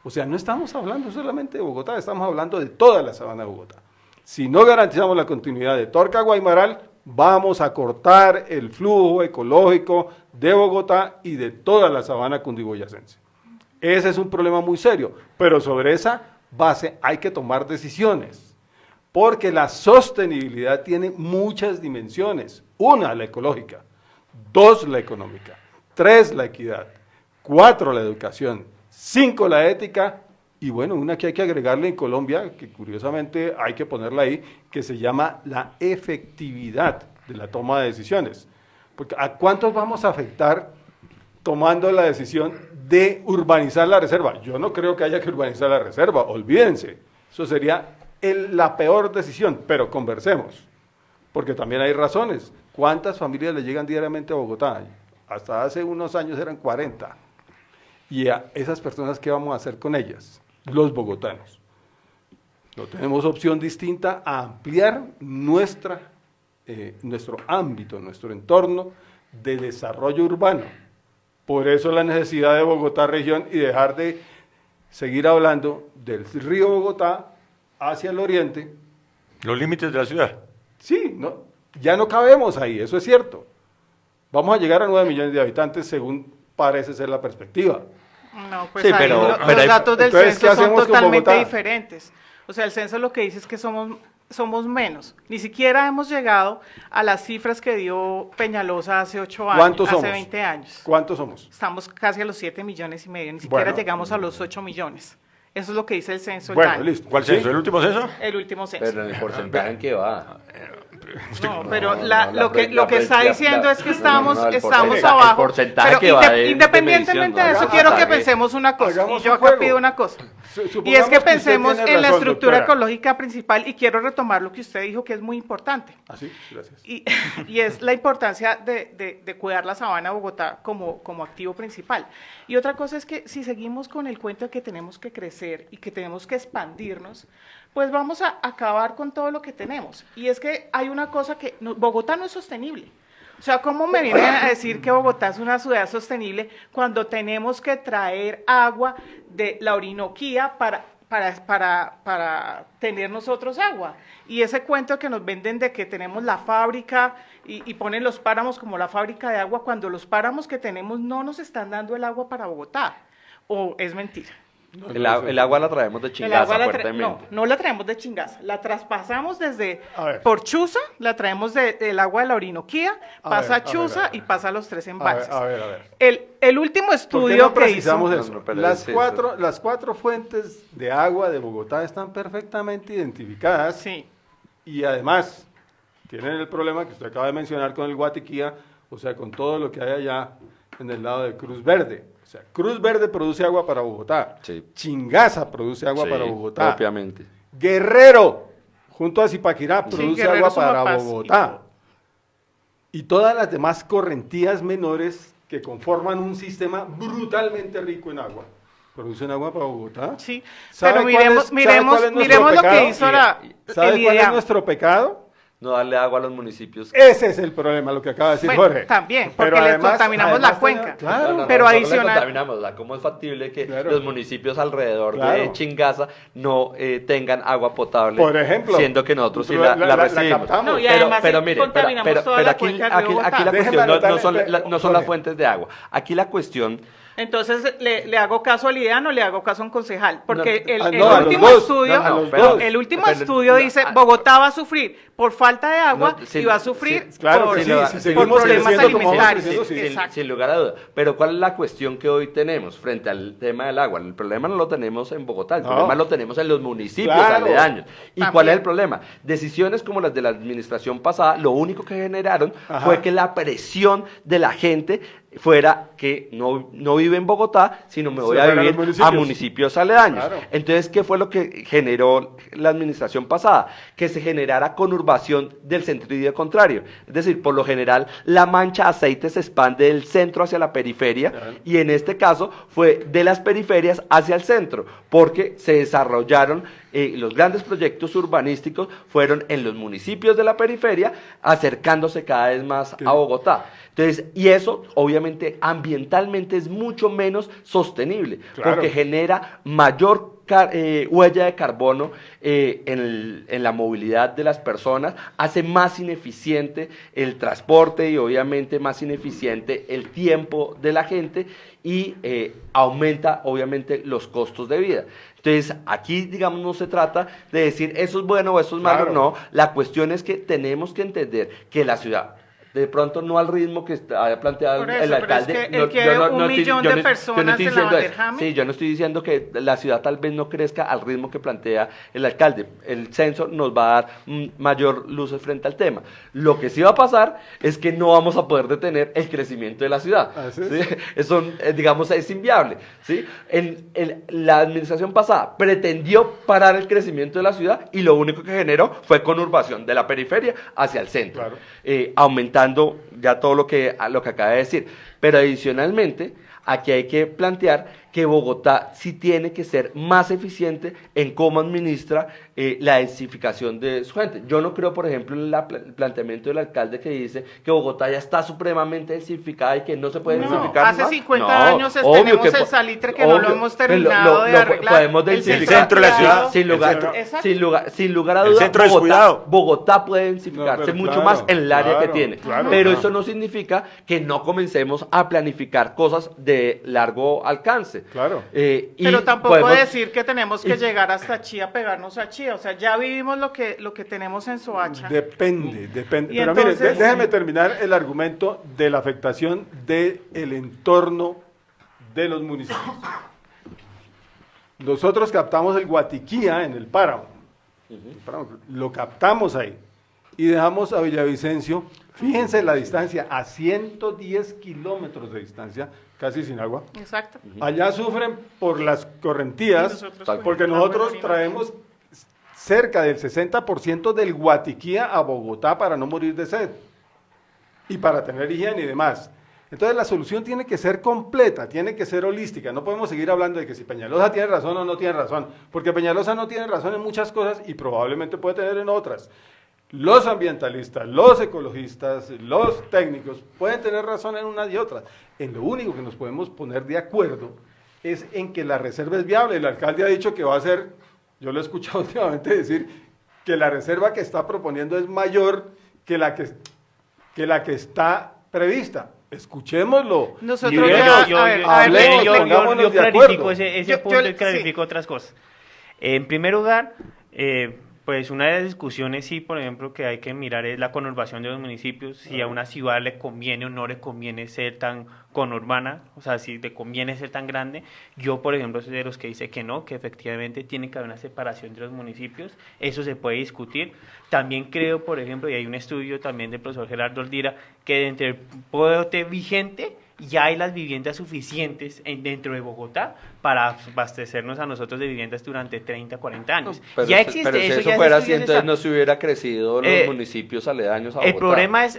O sea, no estamos hablando solamente de Bogotá, estamos hablando de toda la sabana de Bogotá. Si no garantizamos la continuidad de Torca-Guaymaral, vamos a cortar el flujo ecológico de Bogotá y de toda la sabana cundiboyacense. Ese es un problema muy serio, pero sobre esa base hay que tomar decisiones, porque la sostenibilidad tiene muchas dimensiones. 1, la ecológica, 2, la económica, 3, la equidad, 4, la educación, 5, la ética, y bueno, una que hay que agregarle en Colombia, que curiosamente hay que ponerla ahí, que se llama la efectividad de la toma de decisiones. Porque ¿a cuántos vamos a afectar tomando la decisión de urbanizar la reserva? Yo no creo que haya que urbanizar la reserva, olvídense, eso sería la peor decisión, pero conversemos, porque también hay razones. ¿Cuántas familias le llegan diariamente a Bogotá? Hasta hace unos años eran 40. Y a esas personas, ¿qué vamos a hacer con ellas? Los bogotanos. No tenemos opción distinta a ampliar nuestro ámbito, nuestro entorno de desarrollo urbano. Por eso la necesidad de Bogotá región y dejar de seguir hablando del río Bogotá hacia el oriente. Los límites de la ciudad. Sí, no, ya no cabemos ahí, eso es cierto. Vamos a llegar a 9 millones de habitantes según parece ser la perspectiva. No, pues sí, ahí los datos del censo son totalmente diferentes. O sea, el censo lo que dice es que somos menos. Ni siquiera hemos llegado a las cifras que dio Peñalosa hace 8 años, ¿Cuántos hace somos? 20 años. ¿Cuántos somos? Estamos casi a los 7,5 millones, ni siquiera Bueno, llegamos a los 8 millones. Eso es lo que dice el censo. Bueno, listo. ¿Cuál censo? ¿El último censo? El último censo. Pero en el porcentaje en que va. No, pero lo que está diciendo es que estamos porcentaje, abajo. el porcentaje Pero que va de independientemente de eso, medición, quiero que porcentaje. pensemos una cosa. Hagamos Y yo un acá juego. pido una cosa. Y es Supongamos que usted pensemos tiene en la razón, estructura doctora. ecológica principal, y quiero retomar lo que usted dijo, que es muy importante. Así, gracias. Y es la importancia de cuidar la sabana de Bogotá como activo principal. Y otra cosa es que si seguimos con el cuento de que tenemos que crecer y que tenemos que expandirnos, pues vamos a acabar con todo lo que tenemos. Y es que hay una cosa que Bogotá no es sostenible. O sea, ¿cómo me vienen a decir que Bogotá es una ciudad sostenible cuando tenemos que traer agua de la Orinoquía para tener nosotros agua? Y ese cuento que nos venden de que tenemos la fábrica y ponen los páramos como la fábrica de agua, cuando los páramos que tenemos no nos están dando el agua para Bogotá, ¿o es mentira? El agua la traemos de Chingaza fuertemente. No la traemos de Chingaza, la traspasamos por Chuza, la traemos del agua de la Orinoquía, pasa a Chuza y pasa a los 3 embalses. A ver. El último estudio ¿Por qué no que precisamos hizo... eso? No, pero las, es eso. las cuatro fuentes de agua de Bogotá están perfectamente identificadas. Sí. Y además tienen el problema que usted acaba de mencionar con el Guatiquía, o sea, con todo lo que hay allá en el lado de Cruz Verde. O sea, Cruz Verde produce agua para Bogotá. Sí. Chingaza produce agua Sí, para Bogotá. propiamente. Guerrero, junto a Zipaquirá, produce Guerrero, agua para Sumapaz, Bogotá. Y todas las demás correntías menores que conforman un sistema brutalmente rico en agua, producen agua para Bogotá. Sí, ¿Sabe pero cuál es miremos nuestro lo que pecado? hizo ¿Sabe cuál es IDEAM? nuestro pecado? No darle agua a los municipios. Ese es el problema, lo que acaba de decir Bueno, Jorge. también, Pero porque le además- contaminamos la además cuenca. Claro. No, pero nosotros le adicional... contaminamos, o sea, ¿cómo es factible que Claro. los municipios alrededor de Claro. Chingaza no tengan agua potable? Por ejemplo, siendo que nosotros sí nosotros la la recibimos. captamos. No, y además pero sí mire, contaminamos toda la aquí cuenca del río la Bogotá. cuestión Déjeme no anotarle, son las Jorge. fuentes de agua. Aquí la cuestión Entonces, ¿le hago caso al IDEAN o le hago caso a un concejal? Porque No, el último estudio, el último estudio dice, Bogotá va a sufrir por falta de agua y va a sufrir por problemas alimentarios. Sin lugar a duda. Pero ¿cuál es la cuestión que hoy tenemos frente al tema del agua? El problema no lo tenemos en Bogotá, el problema lo tenemos en los municipios aledaños. ¿Y cuál es el problema? Decisiones como las de la administración pasada, lo único que generaron fue que la presión de la gente fuera que no vive en Bogotá, sino me voy a vivir a municipios aledaños. Claro. Entonces, ¿qué fue lo que generó la administración pasada? Que se generara conurbación del sentido contrario. Es decir, por lo general, la mancha de aceite se expande del centro hacia la periferia, y en este caso fue de las periferias hacia el centro, porque se desarrollaron los grandes proyectos urbanísticos fueron en los municipios de la periferia, acercándose cada vez más a Bogotá. Entonces, y eso obviamente ambientalmente es mucho menos sostenible, porque genera mayor huella de carbono en la movilidad de las personas, hace más ineficiente el transporte y obviamente más ineficiente el tiempo de la gente y aumenta obviamente los costos de vida. Entonces, aquí, digamos, no se trata de decir eso es bueno o eso es malo, no. La cuestión es que tenemos que entender que la ciudad, de pronto no al ritmo que había planteado el alcalde. Pero es que él quiere un millón de personas en la Vanderhame. Sí, yo no estoy diciendo que la ciudad tal vez no crezca al ritmo que plantea el alcalde. El censo nos va a dar mayor luces frente al tema. Lo que sí va a pasar es que no vamos a poder detener el crecimiento de la ciudad. ¿Sí? Eso, digamos, es inviable. ¿Sí? La administración pasada pretendió parar el crecimiento de la ciudad y lo único que generó fue conurbación de la periferia hacia el centro, aumentando ya todo lo que acaba de decir. Pero adicionalmente, aquí hay que plantear que Bogotá sí tiene que ser más eficiente en cómo administra la densificación de su gente. Yo no creo, por ejemplo, en el planteamiento del alcalde que dice que Bogotá ya está supremamente densificada y que no se puede densificar hace más. 50 años tenemos el salitre que no lo hemos terminado de arreglar. Podemos densificar el centro de la ciudad. Sin lugar a dudas, Bogotá puede densificarse mucho más en el área que tiene. Pero eso no significa que no comencemos a planificar cosas de largo alcance. Pero tampoco decir que tenemos que llegar hasta Chía, pegarnos a Chía. O sea, ya vivimos lo que tenemos en Soacha. Depende. Pero entonces, mire, déjeme terminar el argumento de la afectación del entorno de los municipios. Nosotros captamos el Guatiquía en el páramo. Lo captamos ahí. Y dejamos a Villavicencio, fíjense la distancia, a 110 kilómetros de distancia, casi sin agua. Exacto. Allá sufren por las correntías, porque nosotros traemos cerca del 60% del Guatiquía a Bogotá para no morir de sed y para tener higiene y demás. Entonces la solución tiene que ser completa, tiene que ser holística. No podemos seguir hablando de que si Peñalosa tiene razón o no tiene razón, porque Peñalosa no tiene razón en muchas cosas y probablemente puede tener en otras. Los ambientalistas, los ecologistas, los técnicos pueden tener razón en una y otra. En lo único que nos podemos poner de acuerdo es en que la reserva es viable. El alcalde ha dicho que va a ser, yo lo he escuchado últimamente decir, que la reserva que está proponiendo es mayor que la que está prevista. Escuchémoslo. Nosotros yo clarifico ese punto y clarifico otras cosas. En primer lugar, pues una de las discusiones, sí, por ejemplo, que hay que mirar es la conurbación de los municipios, si a una ciudad le conviene o no le conviene ser tan conurbana, o sea, si le conviene ser tan grande. Yo, por ejemplo, soy de los que dice que no, que efectivamente tiene que haber una separación de los municipios, eso se puede discutir. También creo, por ejemplo, y hay un estudio también del profesor Gerardo Ordira, que dentro del poder vigente ya hay las viviendas suficientes dentro de Bogotá para abastecernos a nosotros de viviendas durante 30, 40 años. Ya existe pero si eso fuera así, entonces no se hubiera crecido los municipios aledaños a Bogotá.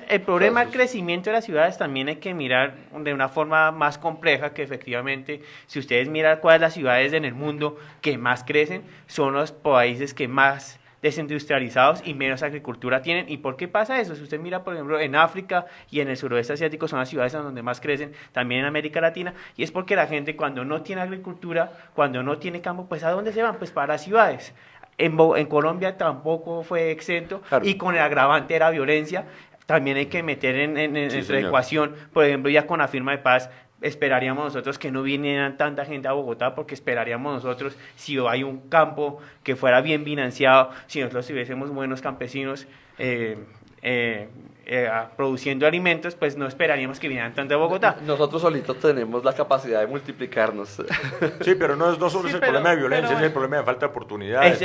El problema del crecimiento de las ciudades también hay que mirar de una forma más compleja, que efectivamente, si ustedes miran cuáles las ciudades en el mundo que más crecen, son los países que más desindustrializados y menos agricultura tienen. ¿Y por qué pasa eso? Si usted mira, por ejemplo, en África y en el suroeste asiático son las ciudades en donde más crecen, también en América Latina, y es porque la gente cuando no tiene agricultura, cuando no tiene campo, pues ¿a dónde se van? Pues para las ciudades. En Colombia tampoco fue exento, y con el agravante de la violencia, también hay que meter en nuestra ecuación, por ejemplo, ya con la firma de paz, esperaríamos nosotros que no viniera tanta gente a Bogotá, porque esperaríamos nosotros, si hay un campo que fuera bien financiado, si nosotros tuviésemos buenos campesinos produciendo alimentos, pues no esperaríamos que vinieran tanto a Bogotá. Nosotros solitos tenemos la capacidad de multiplicarnos. Sí, pero no solo es el problema de violencia, es el problema de falta de oportunidades.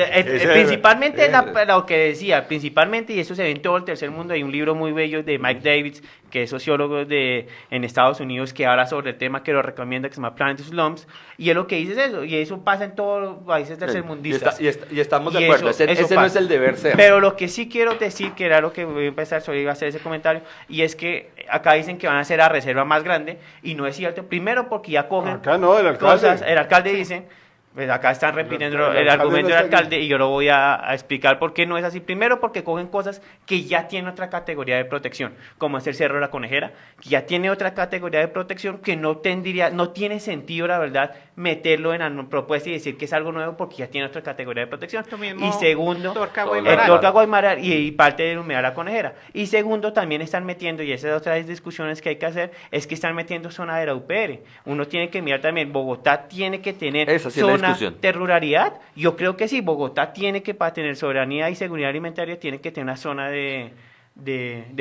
Principalmente lo que decía, principalmente, y eso se ve en todo el tercer mundo, hay un libro muy bello de Mike Davids, que es sociólogo en Estados Unidos, que habla sobre el tema, que lo recomienda, que se llama Planet Slums, y él lo que dice es eso, y eso pasa en todos los países tercermundistas. Y estamos de acuerdo, ese no es el deber ser. Pero lo que sí quiero decir, que era lo que voy a empezar, solo iba a hacer ese comentario, y es que acá dicen que van a hacer la reserva más grande, y no es cierto, primero porque ya cogen acá no, el alcalde dice, pues acá están repitiendo el argumento del alcalde y yo lo voy a explicar por qué no es así. Primero porque cogen cosas que ya tienen otra categoría de protección, como es el Cerro de la Conejera, que ya tiene otra categoría de protección que no tiene sentido, la verdad, meterlo en la propuesta y decir que es algo nuevo porque ya tiene otra categoría de protección. Y segundo, el Torca Guaymaral y parte del humedal La Conejera. Y segundo, también están metiendo, y esas otras discusiones que hay que hacer, es que están metiendo zona de la UPR. Uno tiene que mirar también, Bogotá tiene que tener zona de ruralidad. Yo creo que sí, Bogotá tiene que, para tener soberanía y seguridad alimentaria, tiene que tener una zona de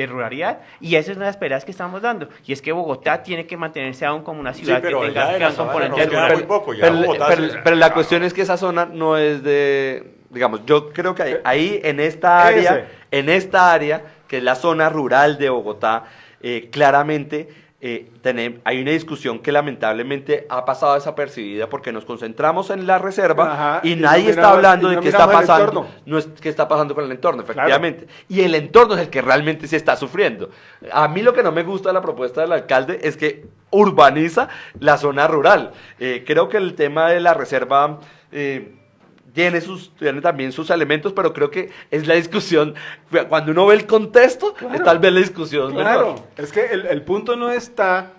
ruralidad, y esa es una de las peleas que estamos dando, y es que Bogotá tiene que mantenerse aún como una ciudad que tenga un componente rural. Pero la cuestión es que esa zona no es de, digamos, yo creo que ahí en esta área, que es la zona rural de Bogotá, claramente hay una discusión que lamentablemente ha pasado desapercibida porque nos concentramos en la reserva y nadie está hablando de qué está pasando, no es qué está pasando con el entorno, efectivamente. Claro. Y el entorno es el que realmente se está sufriendo. A mí lo que no me gusta de la propuesta del alcalde es que urbaniza la zona rural. Creo que el tema de la reserva tiene también sus elementos, pero creo que es la discusión, cuando uno ve el contexto, es tal vez la discusión mejor. Es que el punto no está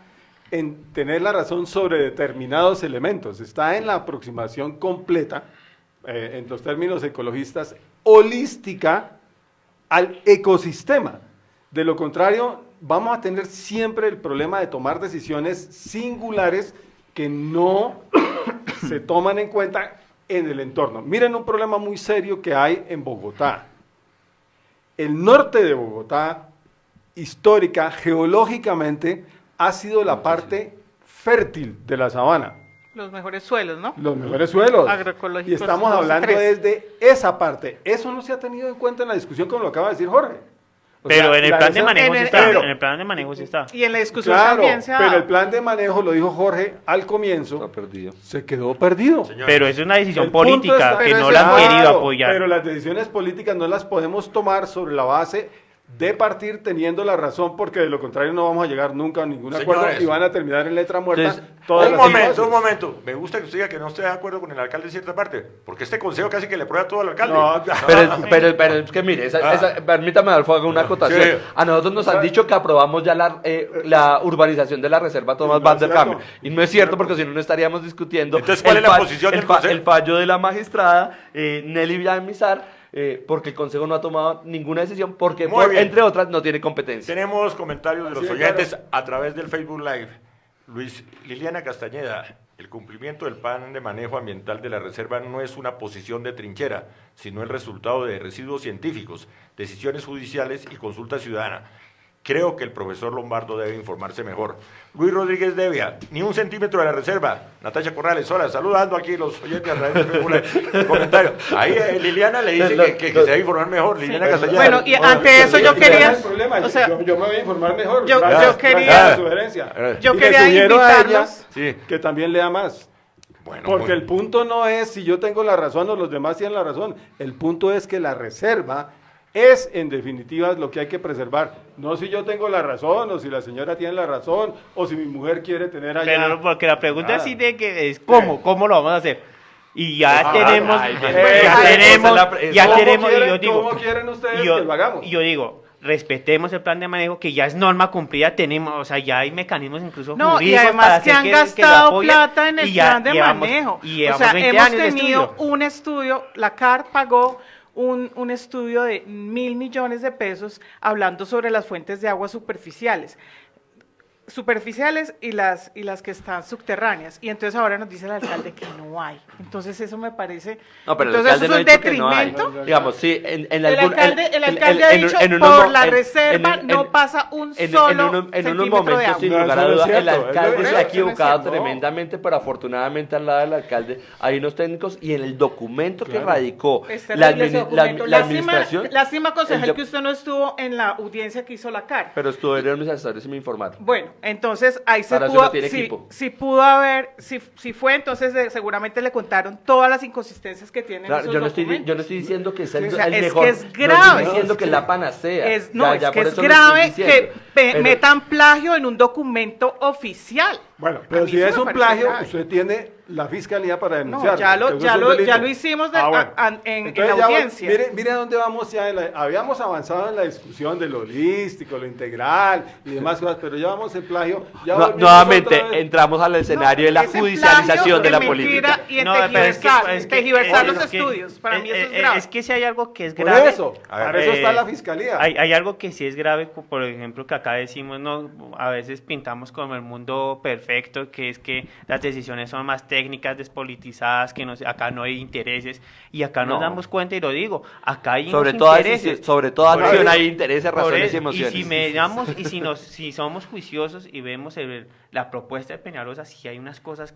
en tener la razón sobre determinados elementos, está en la aproximación completa, en los términos ecologistas, holística al ecosistema. De lo contrario, vamos a tener siempre el problema de tomar decisiones singulares que no se toman en cuenta en el entorno. Miren un problema muy serio que hay en Bogotá. El norte de Bogotá, histórica, geológicamente, ha sido la parte fértil de la sabana. Los mejores suelos, ¿no? Los mejores suelos. Agroecológicos. Y estamos hablando desde esa parte. Eso no se ha tenido en cuenta en la discusión, como lo acaba de decir Jorge. Pero en el plan de manejo sí está. En el plan de manejo sí está. Y en la discusión también se ha dado. Pero el plan de manejo, lo dijo Jorge al comienzo, se quedó perdido. Pero es una decisión política que no la han querido apoyar. Pero las decisiones políticas no las podemos tomar sobre la base de partir teniendo la razón, porque de lo contrario no vamos a llegar nunca a ningún acuerdo y van a terminar en letra muerta. Entonces, un momento, me gusta que usted diga que no esté de acuerdo con el alcalde en cierta parte, porque este consejo casi que le prueba todo al alcalde. Pero es que mire, permítame dar fuego a una acotación. Sí. A nosotros nos han dicho que aprobamos ya la urbanización de la reserva Tomás Van der Hamen, y no es cierto, porque si no, no estaríamos discutiendo. Entonces, ¿cuál es la posición del consejo? El fallo de la magistrada Nelly Villamizar, porque el Consejo no ha tomado ninguna decisión, porque entre otras no tiene competencia. Tenemos comentarios de los oyentes a través del Facebook Live. Liliana Castañeda: el cumplimiento del plan de manejo ambiental de la reserva no es una posición de trinchera, sino el resultado de residuos científicos, decisiones judiciales y consulta ciudadana. Creo que el profesor Lombardo debe informarse mejor. Luis Rodríguez Devia: ni un centímetro de la reserva. Natasha Corrales: hola, saludando aquí los oyentes a través de Facebook. Comentario. Ahí Liliana le dice que se debe informar mejor. Liliana Castañeda. Bueno, y ante eso yo quería... O sea, yo me voy a informar mejor. Yo quería invitarlos. Que también lea más. Bueno, porque el punto no es si yo tengo la razón o los demás tienen la razón. El punto es que la reserva es, en definitiva, lo que hay que preservar. No si yo tengo la razón, o si la señora tiene la razón, o si mi mujer quiere tener allá. Pero porque la pregunta sí de que es ¿cómo lo vamos a hacer? Y ya tenemos, ¿cómo quieren ustedes que lo hagamos? Y yo digo, respetemos el plan de manejo, que ya es norma cumplida, tenemos, o sea, ya hay mecanismos incluso jurídicos y además para que han gastado plata en el plan de manejo. O sea, hemos tenido un estudio, la CAR pagó un estudio de 1.000 millones de pesos hablando sobre las fuentes de agua superficiales. superficiales y las que están subterráneas. Y entonces ahora nos dice el alcalde que no hay. Entonces eso me parece... No, pero entonces el alcalde eso no ha es un dicho que no hay. detrimento. Digamos, sí, El alcalde ha dicho por la reserva no pasa un solo en unos centímetro de momentos, agua. sin No, lugar a eso no es dudas, el cierto, alcalde eso se ha no es equivocado cierto. tremendamente, pero afortunadamente al lado del alcalde hay unos técnicos y en el documento que radicó Es la terrible ese documento. administración... Lástima, concejal, que usted no estuvo en la audiencia que hizo la CAR. Pero estuvieron mis asesores y me informaron. Bueno, entonces ahí se Para eso pudo, no tiene equipo. si pudo haber, si fue, entonces seguramente le contaron todas las inconsistencias que tienen Claro, esos yo documentos. no estoy diciendo que sea O sea, el es mejor, que es no grave. estoy diciendo que es la panacea. Es por que es eso lo grave estoy que diciendo. Pero- metan plagio en un documento oficial. Bueno, A pero mí si eso es me un parece plagio, grave. usted tiene la fiscalía para No, denunciar. ya lo hicimos en Entonces, la audiencia. Mire a dónde vamos ya. Habíamos avanzado en la discusión de lo holístico, lo integral y demás cosas, pero ya vamos en plagio. Ya volvimos Nuevamente otra vez. entramos al escenario de la ese judicialización plagio de la de política. mentira y en tergiversar los estudios. Para mí eso es grave. Es que si hay algo que es Por grave. eso, para eso está la fiscalía. Hay algo que sí es grave, por ejemplo, que acá decimos, no, a veces pintamos como el mundo perfecto, que es que las decisiones son más técnicas, despolitizadas, que no, acá no hay intereses, y acá nos No. damos cuenta, y lo digo, acá hay Sobre unos toda intereses. sobre toda Por acción eso- hay intereses, por razones eso, y emociones. Y si somos juiciosos y vemos la propuesta de Peñalosa, sí hay unas cosas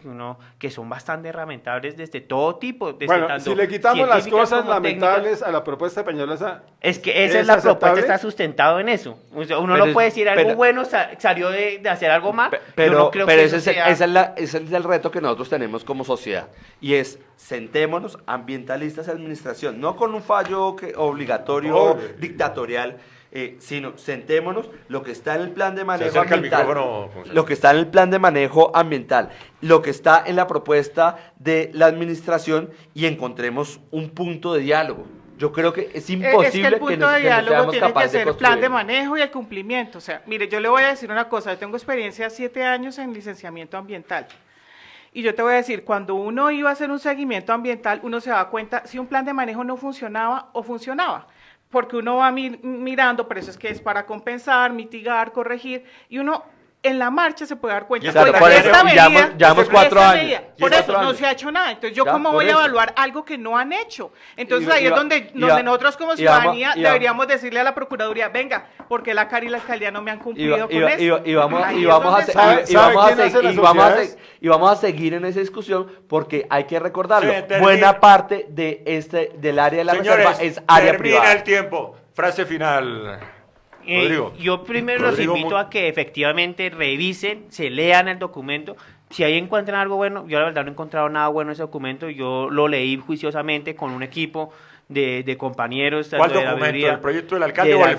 que son bastante lamentables desde todo tipo. Desde Bueno, tanto si le quitamos las científicas cosas como lamentables técnicas. a la propuesta de Peñalosa, Es que esa es la aceptable? propuesta, está sustentado en eso. O sea, uno Pero no puede decir algo pero- bueno salió de hacer algo mal. Pero, Yo no creo pero que ese, eso es, sea- ese es el reto que nosotros tenemos como sociedad. Y es, sentémonos, ambientalistas y administración, no con un fallo obligatorio, Obvio. dictatorial, sino sentémonos lo que está en el plan de manejo acerca el ambiental, micrófono, consejero. lo que está en el plan de manejo ambiental, lo que está en la propuesta de la administración y encontremos un punto de diálogo. Yo creo que es imposible Es que el punto no de diálogo seamos tiene que capaces de ser el plan de construir. manejo y el cumplimiento. O sea, mire, yo le voy a decir una cosa, yo tengo experiencia de 7 años en licenciamiento ambiental. Y yo te voy a decir, cuando uno iba a hacer un seguimiento ambiental, uno se daba cuenta si un plan de manejo no funcionaba o funcionaba. Porque uno va mirando, por eso es que es para compensar, mitigar, corregir, y uno en la marcha se puede dar cuenta. Claro, oiga, por eso, esta medida, llevamos 4 esta años. medida, Llevamos por eso 4 no años. se ha hecho nada. Entonces, ¿yo Ya, cómo por voy a eso. evaluar algo que no han hecho? Entonces, Y- ahí y es va- donde y va- nosotros como y vamos- ciudadanía y va- deberíamos decirle a la Procuraduría, venga, porque la CAR y la Alcaldía no me han cumplido con eso. Y vamos Ahí a es donde se- está. y vamos a quién hace se- las y vamos a sociedades? se- y vamos a seguir en esa discusión porque hay que recordarlo. Se termina. Buena parte del área de la Señores, reserva es área termina privada. el tiempo. Frase final. Rodrigo. Yo primero Rodrigo, los invito a que efectivamente revisen, se lean el documento. Si ahí encuentran algo bueno, yo la verdad no he encontrado nada bueno en ese documento. Yo lo leí juiciosamente con un equipo de compañeros. ¿Cuál tanto de la documento? mayoría, ¿El proyecto del alcalde de o la-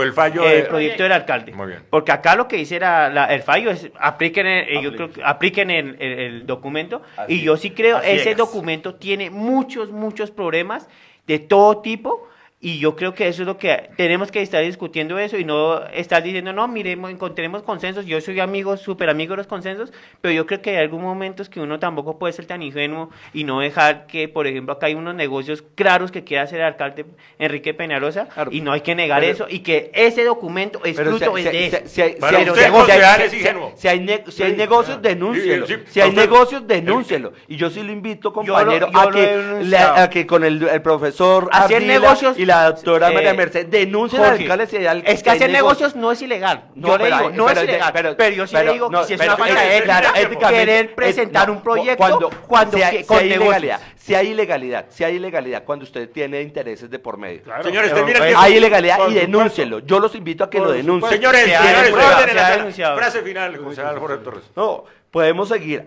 el fallo? El proyecto del alcalde. Muy bien. Porque acá lo que dice era el fallo es yo creo que apliquen el documento. Así Y yo sí creo, a ese ciegas. documento tiene muchos problemas de todo tipo. Y yo creo que eso es lo que tenemos que estar discutiendo eso y no estar diciendo, no, miremos, encontremos consensos. Yo soy súper amigo de los consensos, pero yo creo que hay algunos momentos que uno tampoco puede ser tan ingenuo y no dejar que, por ejemplo, acá hay unos negocios claros que quiere hacer el alcalde Enrique Peñalosa y no hay que negar Pero- eso y que ese documento es Pero fruto de eso. Para usted, concejal, es ingenuo. Si hay negocios, denúncielo. Sí, sí, Si hay usted- negocios, denúncielo. Y yo sí lo invito, compañero, yo a lo he que denunciado. a que con el profesor Hacer Ardila negocios, y la doctora María eh, Merced denuncien al Jorge, alcalde si hay algo. es que hacer negocios no es ilegal. Yo le digo, no es ilegal. Pero yo sí le digo que si es una falta de ética querer presentar un proyecto cuando si hay, con si hay negocios. ilegalidad, si hay ilegalidad cuando usted tiene intereses de por medio. Señores, termina el tiempo. Hay ilegalidad Por y supuesto. denúncielo. Yo los invito a que lo denuncien. Señores, Se ha señores, denunciado. orden en la se ha sala. denunciado. Frase final, concejal Jorge Torres. No, podemos seguir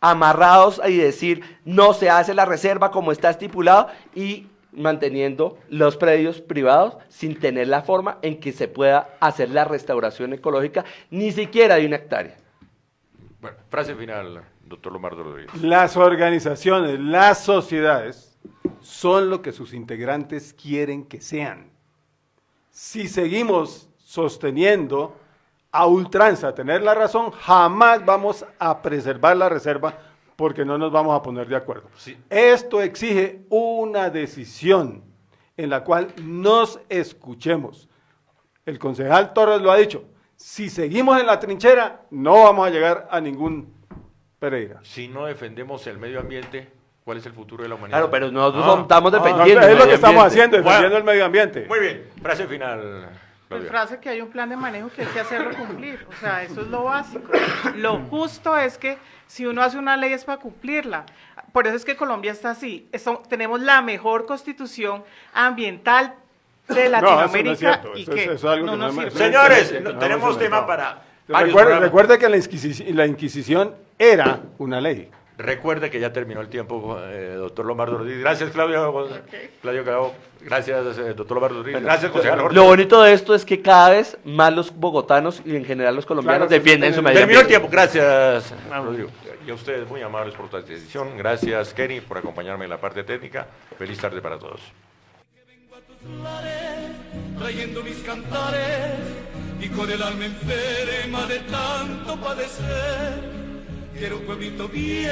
amarrados y decir no se hace la reserva como está estipulado y manteniendo los predios privados sin tener la forma en que se pueda hacer la restauración ecológica ni siquiera de 1 hectárea. Bueno, frase final, doctor Lomardo Rodríguez. las organizaciones, las sociedades son lo que sus integrantes quieren que sean. Si seguimos sosteniendo a ultranza tener la razón, jamás vamos a preservar la reserva porque no nos vamos a poner de acuerdo. Esto exige una decisión en la cual nos escuchemos. El concejal Torres lo ha dicho, Si seguimos en la trinchera, no vamos a llegar a ningún Pereira. Si no defendemos el medio ambiente, ¿cuál es el futuro de la humanidad? Claro, pero nosotros estamos defendiendo es lo que estamos haciendo, defendiendo el medio ambiente. Muy bien, frase final. Pues frase que hay un plan de manejo que hay que hacerlo cumplir, o sea, eso es lo básico. Lo justo es que si uno hace una ley es para cumplirla. Por eso es que Colombia está así. Tenemos la mejor constitución ambiental de Latinoamérica. No, eso no es cierto. Señores, tenemos tema para... Recuerde que la Inquisición era una ley. Recuerde que ya terminó el tiempo, doctor Lombardo Rodríguez. Gracias, Claudio. Claudio Calao. Gracias, doctor Lombardo Rodríguez. Gracias, concejal Jorge. Lo bonito de esto es que cada vez más los bogotanos y en general los colombianos defienden su medio ambiente. Terminó el tiempo. Gracias, Rodrigo. Y a ustedes muy amables por tu decisión. Gracias, Kenny, por acompañarme en la parte técnica. Feliz tarde para todos. Trayendo mis cantares y con el alma enferma de tanto padecer, quiero un pueblito bien.